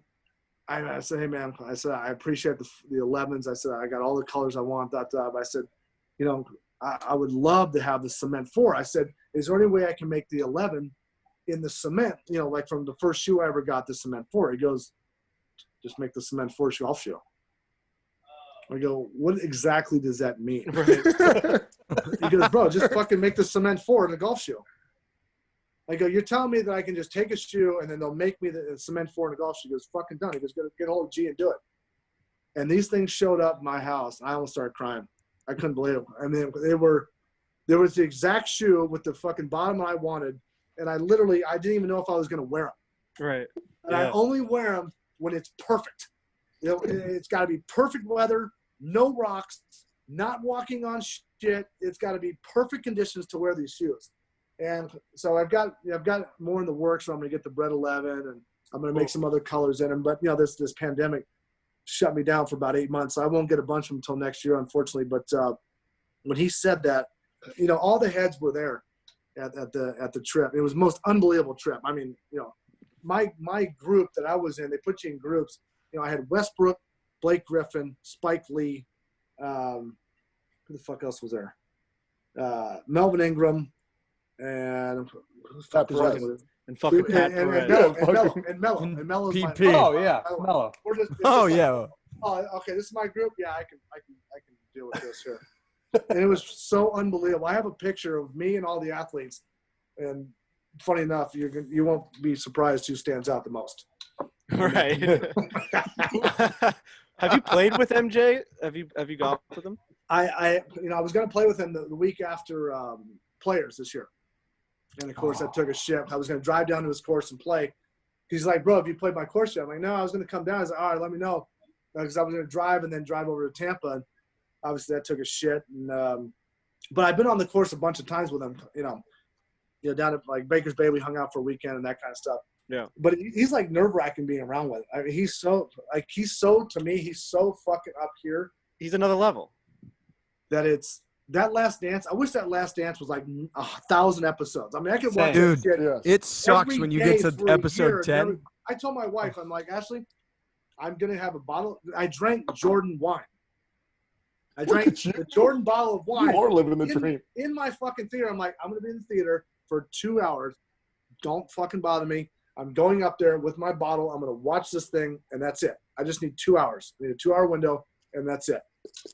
I said, "Hey, man," I said, "I appreciate the 11s. I said, I got all the colors I want." I said, I would love to have the Cement 4. I said, "Is there any way I can make the 11 in the cement, like from the first shoe I ever got, the Cement 4? He goes, "Just make the Cement 4 golf shoe." I go, "What exactly does that mean?" Right. He goes, "Bro, just fucking make the Cement 4 in a golf shoe." I go, "You're telling me that I can just take a shoe and then they'll make me the Cement 4 in a golf shoe?" He goes, "Fucking done." He goes, "Get a hold of G and do it." And these things showed up in my house. I almost started crying. I couldn't believe it. I mean, there was the exact shoe with the fucking bottom I wanted. And I didn't even know if I was going to wear them. Right. And I only wear them when it's perfect. It's got to be perfect weather, no rocks, not walking on shit. It's got to be perfect conditions to wear these shoes. And so I've got more in the works. So I'm going to get the Bread 11, and I'm going to make some other colors in them. But this pandemic shut me down for about 8 months. So I won't get a bunch of them until next year, unfortunately. But when he said that, all the heads were there at the trip. It was the most unbelievable trip. I mean, my group that I was in, they put you in groups. I had Westbrook, Blake Griffin, Spike Lee. Who the fuck else was there? Melvin Ingram, and Perez. And fucking Pat Perez. And Melo's my PP. Oh yeah, Melo. Okay, this is my group. Yeah, I can deal with this here. And it was so unbelievable. I have a picture of me and all the athletes, and funny enough, you won't be surprised who stands out the most. Right. Have you played with MJ? Have you golfed with him? I was going to play with him the week after Players this year, and of course I took a ship. I was going to drive down to his course and play. He's like, "Bro, have you played my course yet?" I'm like, "No, I was going to come down." He's like, "All right, let me know," because I was going to drive and then drive over to Tampa. And obviously that took a shit. And but I've been on the course a bunch of times with him. Down at like Baker's Bay, we hung out for a weekend and that kind of stuff. Yeah. But he's like nerve-wracking being around with. I mean, he's so to me, he's so fucking up here. He's another level. That it's that Last Dance. I wish that Last Dance was like 1,000 episodes. I mean, I could watch Dude, that shit it sucks every when you day get to for a episode year. 10. I told my wife, I'm like, Ashley, I'm going to have a bottle. I drank Jordan wine. I drank the Jordan bottle of wine. You are living the dream. In my fucking theater, I'm like, I'm going to be in the theater for 2 hours. Don't fucking bother me. I'm going up there with my bottle. I'm going to watch this thing, and that's it. I just need 2 hours. I need a 2-hour window, and that's it.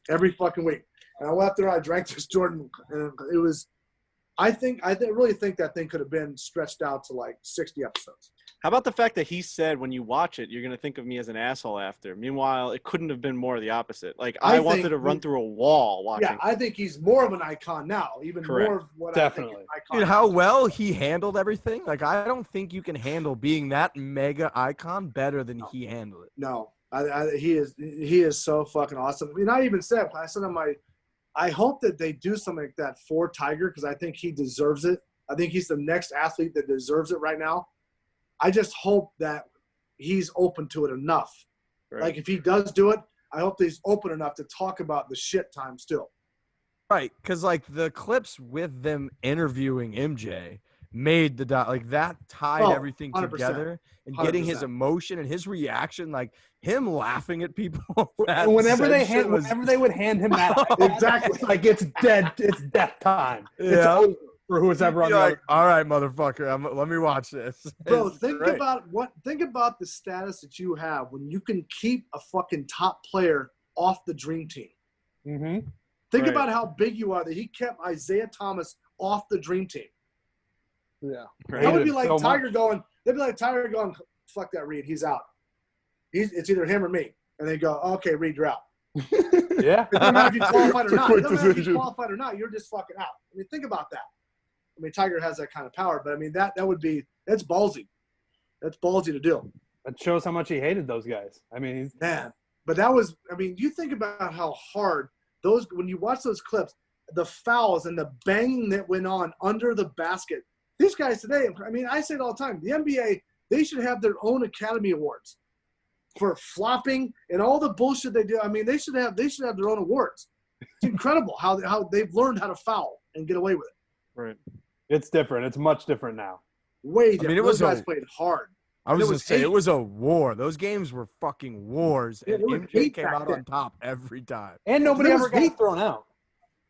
Every fucking week. And I went up there, I drank this Jordan, and it was – I really think that thing could have been stretched out to like 60 episodes. How about the fact that he said when you watch it, you're going to think of me as an asshole after? Meanwhile, it couldn't have been more the opposite. Like, I wanted to run through a wall watching. Yeah, I think he's more of an icon now, even Correct. more of what Definitely. I think an icon. Dude, how well he handled everything. Like, I don't think you can handle being that mega icon better than he handled it. No, he is so fucking awesome. I mein, I even said, I said on my – I hope that they do something like that for Tiger because I think he deserves it. I think he's the next athlete that deserves it right now. I just hope that he's open to it enough. Right. Like, if he does do it, I hope that he's open enough to talk about the shit time still. Right, because, like, the clips with them interviewing MJ made the like that tied everything 100%. together and getting his 100%. emotion and his reaction, like him laughing at people. Whenever they would hand him that, Exactly. like it's dead. It's death time. It's Yeah. over for who's ever on the like, other. all right, motherfucker, let me watch this. Bro, It's think great. about the status that you have when you can keep a fucking top player off the dream team. Mm-hmm. Think Right. about how big you are that he kept Isaiah Thomas off the dream team. Yeah. That would be like So Tiger much. going, they'd be like Tiger going, fuck that Reed, he's out. It's either him or me. And they go, okay, Reed, you're out. Yeah. It doesn't matter if you qualified or It's a not. quick It doesn't matter if you decision. qualified or not. You're just fucking out. I mean, think about that. I mean, Tiger has that kind of power, but I mean, that's ballsy. That's ballsy to do. That shows how much he hated those guys. I mean, he's, Man. But you think about how hard when you watch those clips, the fouls and the banging that went on under the basket. These guys today, I mean, I say it all the time. The NBA, they should have their own Academy Awards for flopping and all the bullshit they do. I mean, they should have their own awards. It's incredible how they've learned how to foul and get away with it. Right. it's different. It's much different now. Way different. mean, it was those guys a- played hard. I was It going was to say, hate. it was a war. Those games were fucking wars, Yeah, and it was MJ hate came back out then. on top every time. And nobody There was ever got hate. thrown out.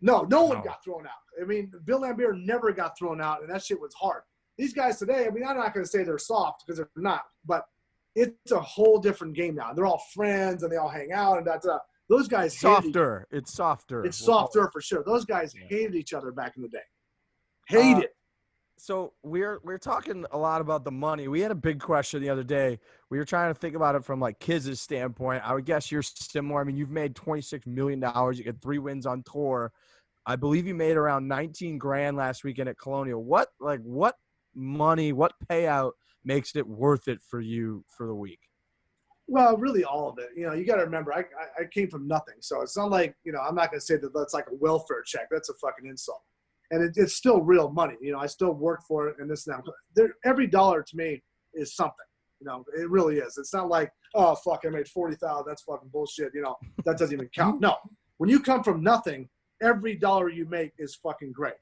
No one No. got thrown out. I mean, Bill Laimbeer never got thrown out, and that shit was hard. These guys today, I mean, I'm not going to say they're soft because they're not, but it's a whole different game now. They're all friends, and they all hang out, and that's those guys hated each other. Softer. It's softer. It's softer for sure. Those guys hated each other back in the day. Hated. So we're talking a lot about the money. We had a big question the other day. We were trying to think about it from like kids' standpoint. I would guess you're similar. I mean, you've made $26 million. You get 3 wins on tour. I believe you made around 19 grand last weekend at Colonial. What money, what payout makes it worth it for you for the week? Well, really all of it. You know, you got to remember, I came from nothing. So it's not like, you know, I'm not going to say that that's like a welfare check. That's a fucking insult. And it's still real money. You know, I still work for it and this and that. Every dollar to me is something. You know, it really is. It's not like, oh, fuck, I made $40,000. That's fucking bullshit. You know, that doesn't even count. No. When you come from nothing, every dollar you make is fucking great.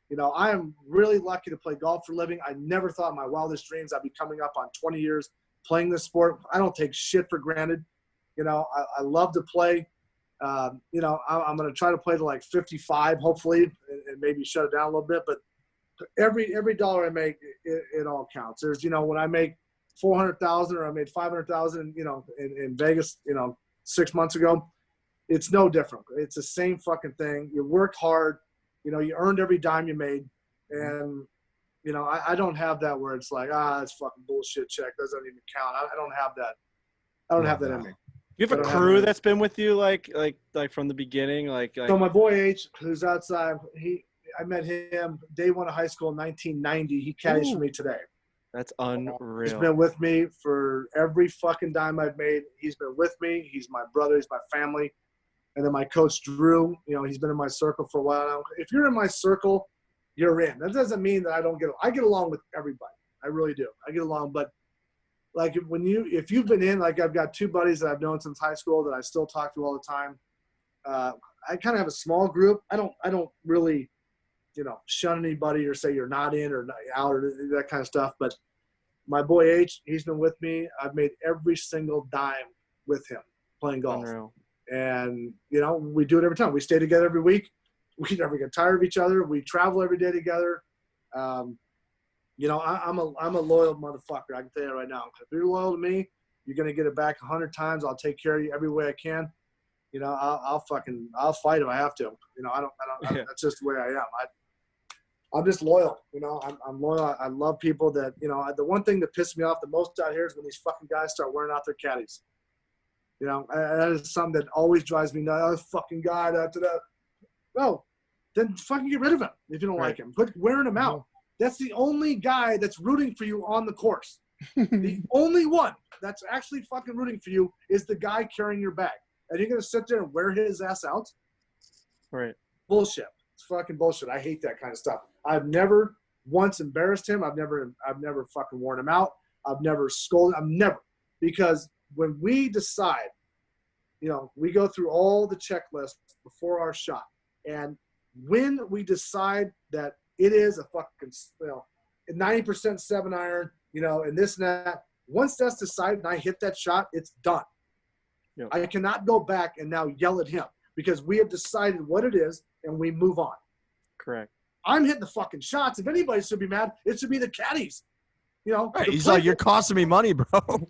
You know, I am really lucky to play golf for a living. I never thought in my wildest dreams I'd be coming up on 20 years playing this sport. I don't take shit for granted. You know, I love to play. You know, I'm going to try to play to like 55, hopefully, and maybe shut it down a little bit. But every dollar I make, it all counts. There's, you know, when I make $400,000 or I made $500,000, you know, in Vegas, you know, 6 months ago, it's no different. It's the same fucking thing. You worked hard. You know, you earned every dime you made. And, you know, I don't have that where it's like, that's fucking bullshit check. Doesn't even count. I don't have that. I don't have that in me. You have a I don't have crew that. that's been with you like from the beginning, like So my boy H, who's outside, I met him day one of high school in 1990. He caddies for me today. that's He's unreal. been with me for every fucking dime I've made. He's been with me. He's my brother. He's my family. And then my coach, Drew, you know, he's been in my circle for a while now. If you're in my circle, you're in. That doesn't mean that I get along with everybody. I really do. I get along, but like if you've been in, like I've got two buddies that I've known since high school that I still talk to all the time. I kind of have a small group. I don't really, shun anybody or say you're not in or not out or that kind of stuff. But my boy H, he's been with me. I've made every single dime with him playing golf. Unreal. And, we do it every time. We stay together every week. We never get tired of each other. We travel every day together. I'm a loyal motherfucker. I can tell you right now. If you're loyal to me, you're going to get it back 100 times. I'll take care of you every way I can. I'll fight if I have to. That's just the way I am. I'm just loyal. I'm loyal. I love people that, the one thing that pisses me off the most out here is when these fucking guys start wearing out their caddies. That is something that always drives me nuts. Oh, fucking guy, No, then fucking get rid of him if you don't like him. Quit wearing him out. That's the only guy that's rooting for you on the course. The only one that's actually fucking rooting for you is the guy carrying your bag. And you're going to sit there and wear his ass out? Right. Bullshit. It's fucking bullshit. I hate that kind of stuff. I've never once embarrassed him. I've never fucking worn him out. I've never scolded. I've never. Because when we decide, we go through all the checklists before our shot. And when we decide that it is a fucking, 90% 7-iron, and this and that, once that's decided and I hit that shot, it's done. Yep. I cannot go back and now yell at him because we have decided what it is and we move on. Correct. I'm hitting the fucking shots. If anybody should be mad, it should be the caddies. Right. He's like, you're costing me money, bro.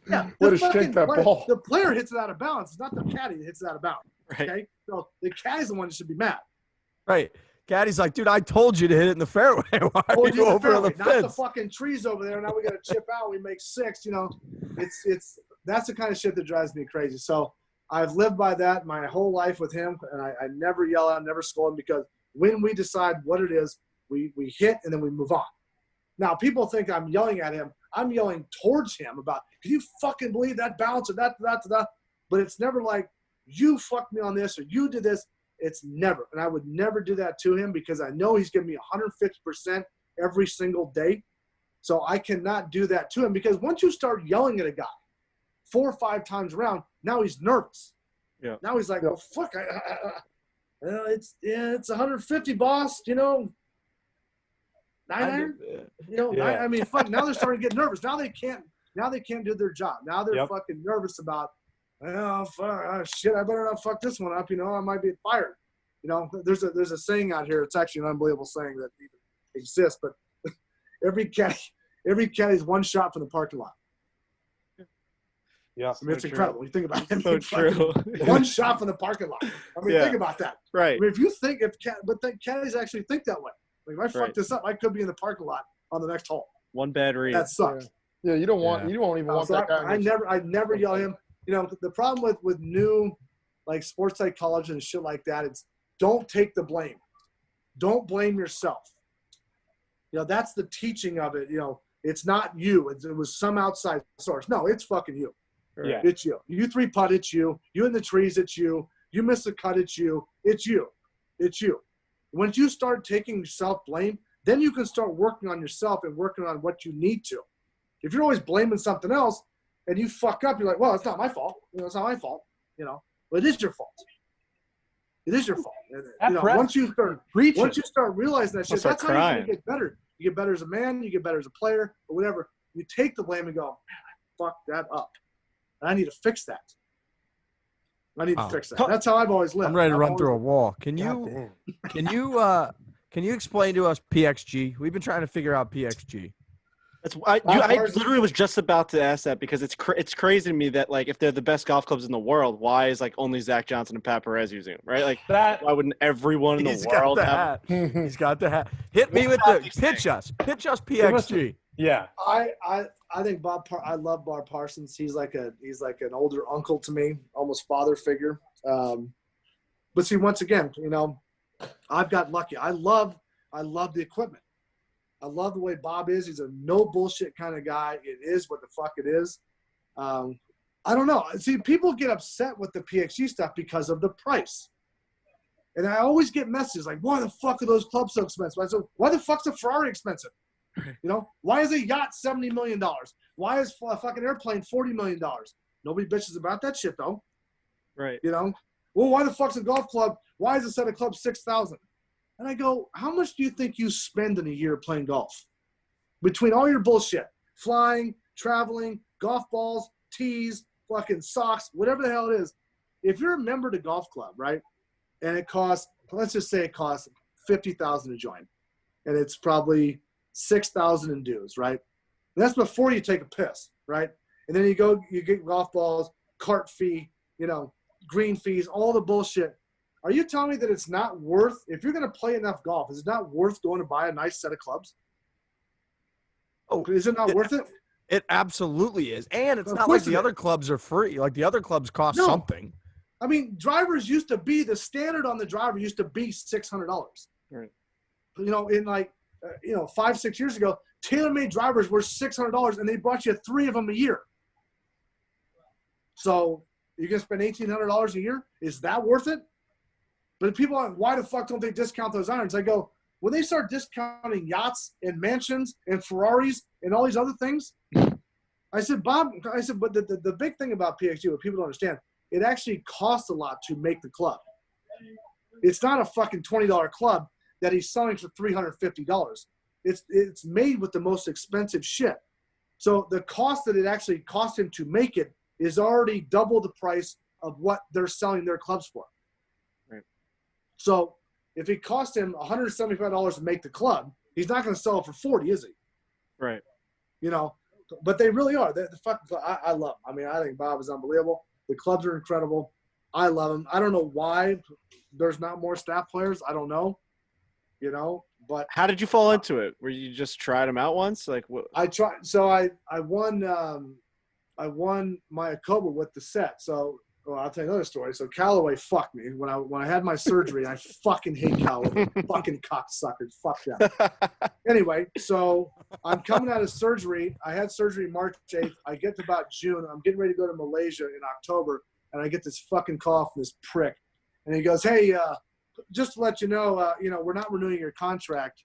Yeah. Way to shake that ball. The player hits it out of bounds. It's not the caddy that hits it out of bounds. Right. Okay? So the caddy's the one that should be mad. Right. Caddy's like, dude, I told you to hit it in the fairway. Why are you over on the not the fence? fucking trees over there. Now we got to chip out. We make 6. It's that's the kind of shit that drives me crazy. So I've lived by that my whole life with him, and I never yell at him, never scold him, because when we decide what it is, we hit and then we move on. Now people think I'm yelling at him. I'm yelling towards him about, can you fucking believe that bounce or that. But it's never like, you fucked me on this or you did this. It's never. And I would never do that to him because I know he's giving me 150% every single day. So I cannot do that to him because once you start yelling at a guy 4 or 5 times around, now he's nervous. Yeah. Now he's like, well, fuck, it's 150, boss, 9 iron. I mean, fuck. Now they're starting to get nervous. Now they can't do their job. Now they're fucking nervous about, oh, fuck, shit, I better not fuck this one up. I might be fired. There's a saying out here. It's actually an unbelievable saying that even exists. But every caddy's one shot from the parking lot. Yeah, I mean, it's incredible. You think about it. So true. One shot from the parking lot. I mean, think about that. Right. I mean, if you think caddies actually think that way. Like, if I fuck this up, I could be in the parking lot on the next hole. One bad read. That sucks. Yeah, you don't even want So that guy. I never yell at him. The problem with new, like, sports psychology and shit like that, it's don't take the blame. Don't blame yourself. That's the teaching of it. It's not you. It was some outside source. No, it's fucking you. Yeah. It's you. You 3-putt, it's you. You in the trees, it's you. You miss a cut, it's you. It's you. It's you. Once you start taking self-blame, then you can start working on yourself and working on what you need to. If you're always blaming something else and you fuck up, you're like, well, it's not my fault. It's not my fault. Well, it is your fault. It is your fault. Once you start realizing that shit, that's how you're going to get better. You get better as a man, you get better as a player, or whatever. You take the blame and go, man, I fucked that up. And I need to fix that. That's how I've always lived. I'm ready to run through a wall. Can you explain to us PXG? We've been trying to figure out PXG. I literally was just about to ask that because it's crazy to me that, like, if they're the best golf clubs in the world, why is, like, only Zach Johnson and Pat Perez using them, right? Like, why wouldn't everyone in the world have? He's got the hat. Hit me with the pitch us PXG. Yeah. I think I love Bob Parsons. He's like an older uncle to me, almost father figure. But see, once again, I've got lucky. I love the equipment. I love the way Bob is. He's a no bullshit kind of guy. It is what the fuck it is. I don't know. See, people get upset with the PXG stuff because of the price. And I always get messages like, why the fuck are those clubs so expensive? I said, why the fuck's a Ferrari expensive? Why is a yacht $70 million? Why is a fucking airplane $40 million? Nobody bitches about that shit, though. Right. Well, why the fuck's a golf club? Why is a set of clubs $6,000? And I go, how much do you think you spend in a year playing golf? Between all your bullshit, flying, traveling, golf balls, tees, fucking socks, whatever the hell it is. If you're a member of the golf club, right, and it costs, let's just say it costs $50,000 to join, and it's probably $6,000 in dues, right? And that's before you take a piss, right? And then you get golf balls, cart fee, green fees, all the bullshit. Are you telling me that it's not worth, if you're going to play enough golf, is it not worth going to buy a nice set of clubs? Oh, is it not worth it? It absolutely is. And it's Of not like course the it other is. clubs are free. Like the other clubs cost something. I mean, drivers used to be, the standard on the driver used to be $600. Right. In 5-6 years ago, TaylorMade drivers were $600, and they bought you 3 of them a year. So you're going to spend $1,800 a year? Is that worth it? But people are, why the fuck don't they discount those irons? I go, when they start discounting yachts and mansions and Ferraris and all these other things, I said, Bob, but the big thing about PXG, what people don't understand, it actually costs a lot to make the club. It's not a fucking $20 club that he's selling for $350. It's made with the most expensive shit. So the cost that it actually cost him to make it is already double the price of what they're selling their clubs for. Right. So if it cost him $175 to make the club, he's not going to sell it for $40, is he? Right. But they really are. The fucking club, I love them. I mean, I think Bob is unbelievable. The clubs are incredible. I love them. I don't know why there's not more staff players. I don't know. But How did you fall into it? Were you just tried them out once? Like what? I tried. So I won. I won my Akoba with the set. So I'll tell you another story. So Callaway fucked me when I had my surgery. I fucking hate Callaway. Fucking cocksuckers. Fuck them. Anyway, so I'm coming out of surgery. I had surgery March 8th. I get to about June. I'm getting ready to go to Malaysia in October, and I get this fucking call from this prick, and he goes, "Hey, just to let you know, we're not renewing your contract,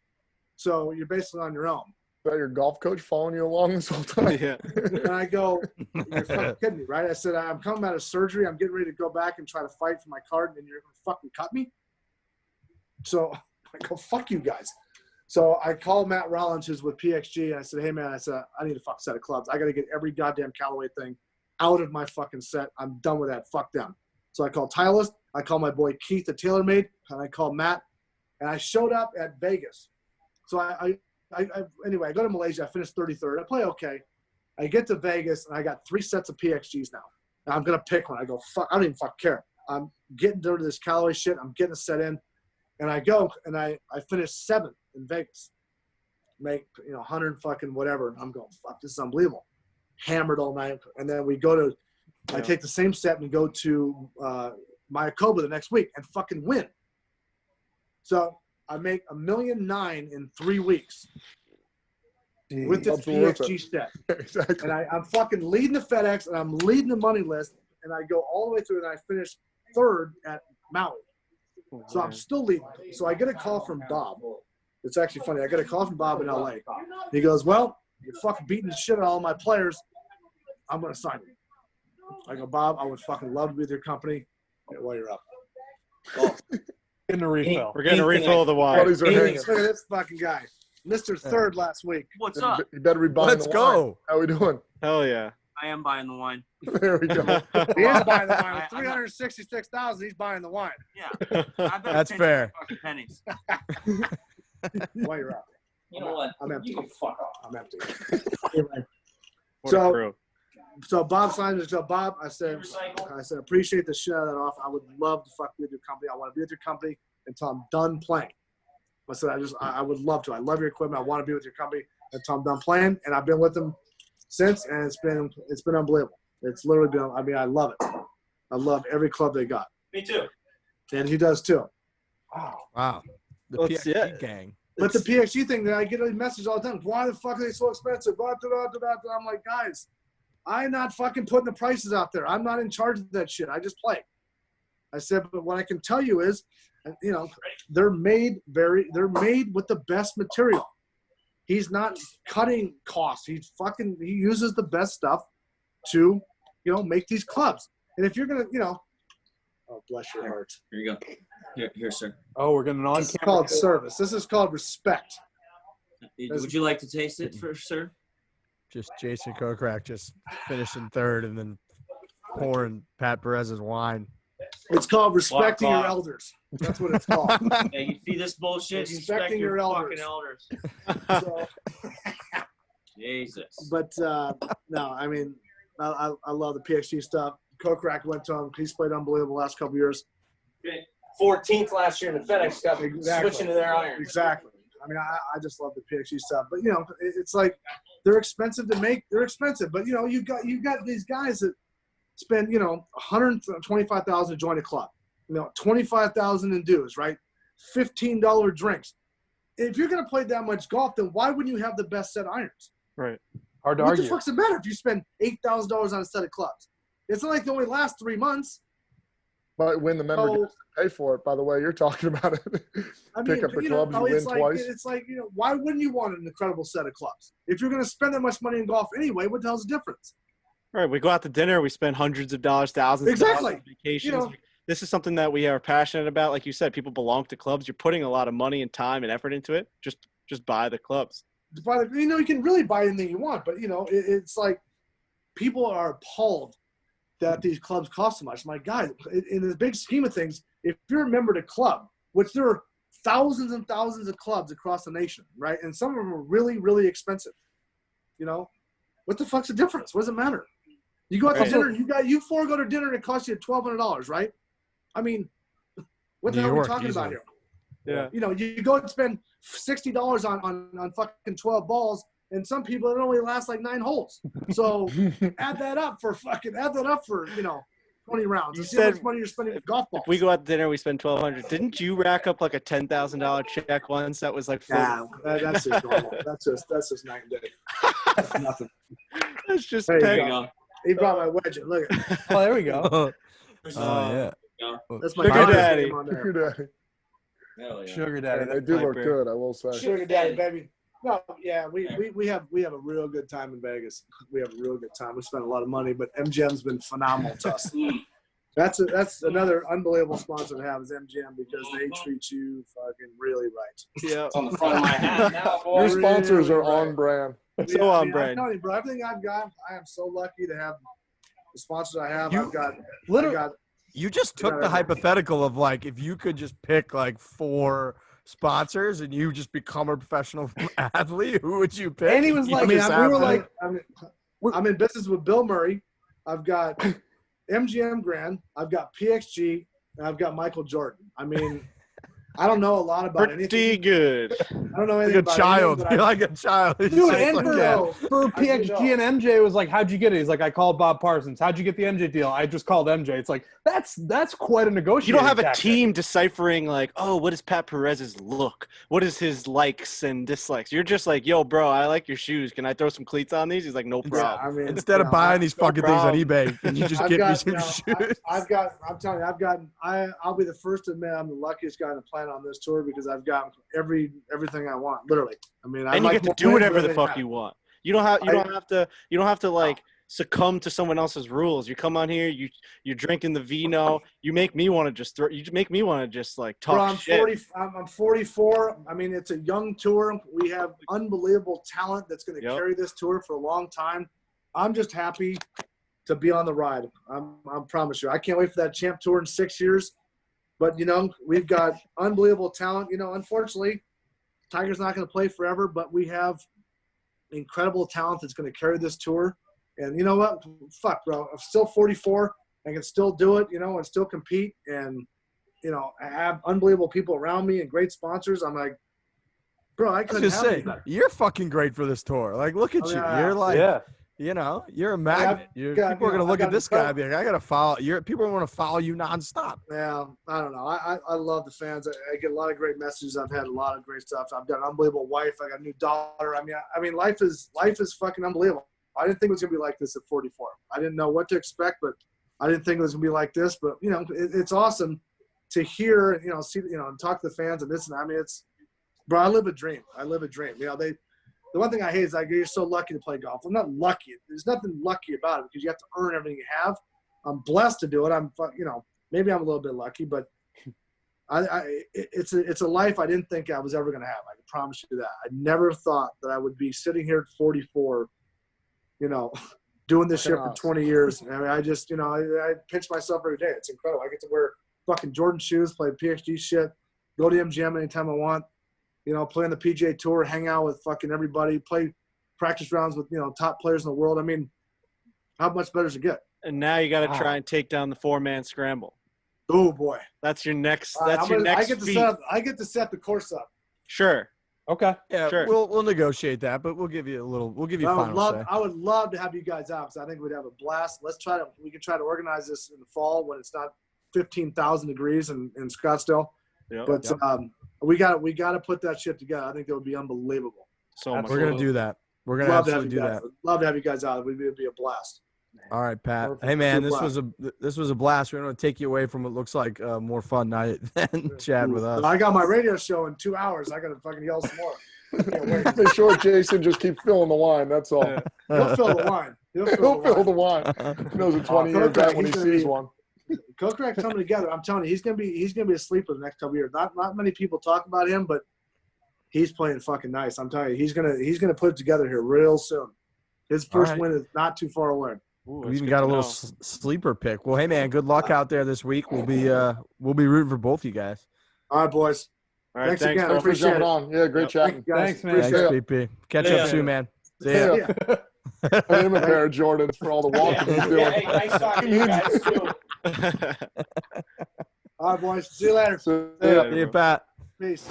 so you're basically on your own." Is that your golf coach following you along this whole time? Yeah. And I go, "You're fucking kidding me, right?" I said, "I'm coming out of surgery. I'm getting ready to go back and try to fight for my card, and you're going to fucking cut me?" So I go, "Fuck you guys." So I called Matt Rollins, who's with PXG, and I said, "Hey, man," I said, "I need a fucking set of clubs. I got to get every goddamn Callaway thing out of my fucking set. I'm done with that. Fuck them." So I called Titleist. I called my boy Keith at TaylorMade, and I called Matt, and I showed up at Vegas. So anyway, I go to Malaysia. I finished 33rd. I play okay. I get to Vegas, and I got 3 sets of PXGs now. And I'm going to pick one. I go, fuck, I don't even fucking care. I'm getting rid of this Callaway shit. I'm getting a set in. And I go, and I finished 7th in Vegas. Make, 100 fucking whatever. I'm going, fuck, this is unbelievable. Hammered all night. And then we go to, I take the same set and go to my Akoba the next week and fucking win. So I make $1.9 million in 3 weeks with this PXG set. Exactly. And I'm fucking leading the FedEx, and I'm leading the money list, and I go all the way through, and I finish 3rd at Maui. So I'm still leading. So I get a call from Bob. It's actually funny. I get a call from Bob in LA. He goes, "Well, you're fucking beating the shit out of all my players. I'm going to sign you." I go, "Bob, I would fucking love to be with your company." While you're up. Getting a refill. We're getting a refill of the wine. Buddies are hanging. Look at this fucking guy. Mr. Third last week. What's up? You better be buying Let's the wine. go. How we doing? Hell yeah. I am buying the wine. There we go. He is buying the wine. I- With $366,000, he's buying the wine. Yeah. I better That's pinch fair. my fucking pennies. While you're up. You know what? I'm empty. You can fuck off. I'm empty. Anyway, What a So- crew. so Bob signed me. So Bob, I said, appreciate the shit out of that offer. I would love to fuck with your company. I want to be with your company until I'm done playing. I said, I would love to. I love your equipment. I want to be with your company until I'm done playing. And I've been with them since, and it's been unbelievable. It's literally been, I love it. I love every club they got. Me too. And he does too. Wow. The Well, it's- PXG yeah. gang. But the PXG thing, I get a message all the time. Why the fuck are they so expensive? Blah, blah, blah, blah, blah. I'm like, guys, I'm not fucking putting the prices out there. I'm not in charge of that shit. I just play. I said, but what I can tell you is, they're made with the best material. He's not cutting costs. He uses the best stuff to, make these clubs. And if you're gonna, oh bless your heart. Here you go. Here, sir. Oh, we're getting on. This is called service. This is called respect. Would you like to taste it first, sir? Just Jason Kokrak just finishing third and then pouring Pat Perez's wine. It's called respecting your elders. That's what it's called. Yeah, you see this bullshit? You respect Respecting your fucking elders. elders. So, Jesus. but no, I mean, I love the PXG stuff. Kokrak went to him. He's played unbelievable the last couple of years. 14th last year in the FedEx Cup. Exactly. Switching to their irons. Exactly. I mean, I just love the PXG stuff. But it's like they're expensive to make. They're expensive, but you got these guys that spend $125,000 to join a club. $25,000 in dues, right? $15 drinks. If you're gonna play that much golf, then why wouldn't you have the best set of irons? Right. Hard to What argue. the fuck's the matter if you spend $8,000 on a set of clubs? It's not like they only last 3 months. But when the member So- gets to pay for it, by the way, you're talking about it. I mean, Pick up the you clubs, you win it's like, twice. It's like, why wouldn't you want an incredible set of clubs? If you're going to spend that much money in golf anyway, what the hell's the difference? Right. We go out to dinner. We spend hundreds of dollars, thousands of Exactly. dollars on vacations. This is something that we are passionate about. Like you said, people belong to clubs. You're putting a lot of money and time and effort into it. Just buy the clubs. You can really buy anything you want, but, it's like people are appalled that these clubs cost so much. My God, in the big scheme of things, if you're a member to club, which there are thousands and thousands of clubs across the nation, right? And some of them are really, really expensive. What the fuck's the difference? What does it matter? You go out to dinner, you four go to dinner, and it costs you $1,200, right? I mean, what the hell are we talking about here? Yeah. You go and spend $60 on fucking 12 balls, and some people it only lasts like 9 holes. So add that up for 20 rounds. You And see how said much money you're spending on golf balls. If we go out to dinner, we spend $1,200. Didn't you rack up like a $10,000 check once? That was like That's just normal. That's just night and day. That's nothing. That's just There you paying. go. He brought my wedge in. Look at Oh, there we go. Oh, yeah. that's my Sugar Dodgers daddy. name on there. Sugar daddy. Hell yeah. Sugar Yeah, daddy. they do look Piper. good, I will say. Sugar daddy, baby. No, yeah, we have a real good time in Vegas. We have a real good time. We spent a lot of money, but MGM's been phenomenal to us. That's another unbelievable sponsor to have is MGM because they treat you fucking really right. Yeah. It's on the front of my hat now, boy. Your sponsors are Really on brand. So on I'm brand. telling you, bro, everything I've got, I am so lucky to have the sponsors I have. You- I've got You just took the hypothetical of like if you could just pick like 4 sponsors and you just become a professional athlete, who would you pick? And he was You like- we just were have to- like, I'm in business with Bill Murray. I've got MGM Grand. I've got PXG, and I've got Michael Jordan. I mean, I don't know a lot about Pretty anything. good. I don't know like anything a about child. anything, You're but like a child. It's Dude, just and like, for, yeah. for I do PXG and MJ, it was like, how'd you get it? He's like, I called Bob Parsons. How'd you get the MJ deal? I just called MJ. It's like, that's quite a negotiation. You don't have a team deciphering like, oh, what is Pat Perez's look? What is his likes and dislikes? You're just like, yo, bro, I like your shoes. Can I throw some cleats on these? He's like, no problem. I mean, Instead of buying these fucking things on problem. eBay, can you just I've get me got, some shoes? I'm telling you, I'll be the first to admit I'm the luckiest guy on the planet on this tour because I've got everything I want, literally. I mean, And you get to do whatever the fuck you want. You don't have to like succumb to someone else's rules. You come on here, you're drinking the vino. You make me want to just like talk Bro, I'm shit. I'm 44. I mean, it's a young tour. We have unbelievable talent that's going to Yep. carry this tour for a long time. I'm just happy to be on the ride. I promise you. I can't wait for that champ tour in 6 years. But, we've got unbelievable talent. Unfortunately, Tiger's not going to play forever, but we have incredible talent that's going to carry this tour. And you know what? Fuck, bro. I'm still 44. I can still do it, and still compete. And, I have unbelievable people around me and great sponsors. I'm like, bro, I I was couldn't just have any saying, better. you're fucking great for this tour. Like, look at Oh, you. yeah. You're like, Yeah. you're a magnet. got- People are gonna I've look got at this guy and be like, I gotta follow. People want to follow you nonstop. Yeah, I don't know. I love the fans. I get a lot of great messages. I've had a lot of great stuff. I've got an unbelievable wife. I got a new daughter. I mean, life is fucking unbelievable. I didn't think it was gonna be like this at 44. I didn't know what to expect, but I didn't think it was gonna be like this. But it's awesome to hear, see, and talk to the fans and this and that. I mean, bro, I live a dream. The one thing I hate is like you're so lucky to play golf. I'm not lucky. There's nothing lucky about it because you have to earn everything you have. I'm blessed to do it. Maybe I'm a little bit lucky, but it's a life I didn't think I was ever going to have. I can promise you that. I never thought that I would be sitting here at 44, doing this shit for 20 years. I mean, I just, I pinch myself every day. It's incredible. I get to wear fucking Jordan shoes, play PhD shit, go to MGM anytime I want, play on the PGA Tour, hang out with fucking everybody, play practice rounds with, top players in the world. I mean, how much better does it get? And now you got to try and take down the 4-man scramble. Oh boy, that's your next. I get to set the course up. Sure. Okay. Yeah, sure. We'll negotiate that, but we'll give you final say. I would love to have you guys out because I think we'd have a blast. We can try to organize this in the fall when it's not 15,000 degrees in Scottsdale. Yep. But we got to put that shit together. I think that would be unbelievable. So much. We're gonna do that. We're gonna absolutely do that. Love to have you guys out. It would be a blast. All right, Pat. Perfect. Hey, man, this was a blast. We're going to take you away from what looks like a more fun night than chat with us. I got my radio show in 2 hours. I got to fucking yell some more. Make sure Jason just keep filling the wine. That's all. He'll fill the wine. He'll fill the wine. He knows a 20-year bet when he sees one. Kokrak's coming together. I'm telling you, he's gonna be a sleeper the next couple of years. Not many people talk about him, but he's playing fucking nice. I'm telling you, he's gonna put it together here real soon. His first win is not too far away. Ooh, we even got a little sleeper pick. Well, hey man, good luck out there this week. We'll be rooting for both you guys. All right, boys. All right, thanks again. I appreciate it. On. Yeah, great chatting. Thanks, man. Thanks, PP. Catch up soon, man. See ya. I need him a pair of Jordans for all the walking he's doing. Hey, nice talking to you guys too. All right, boys. See you later. See ya, Pat. Peace.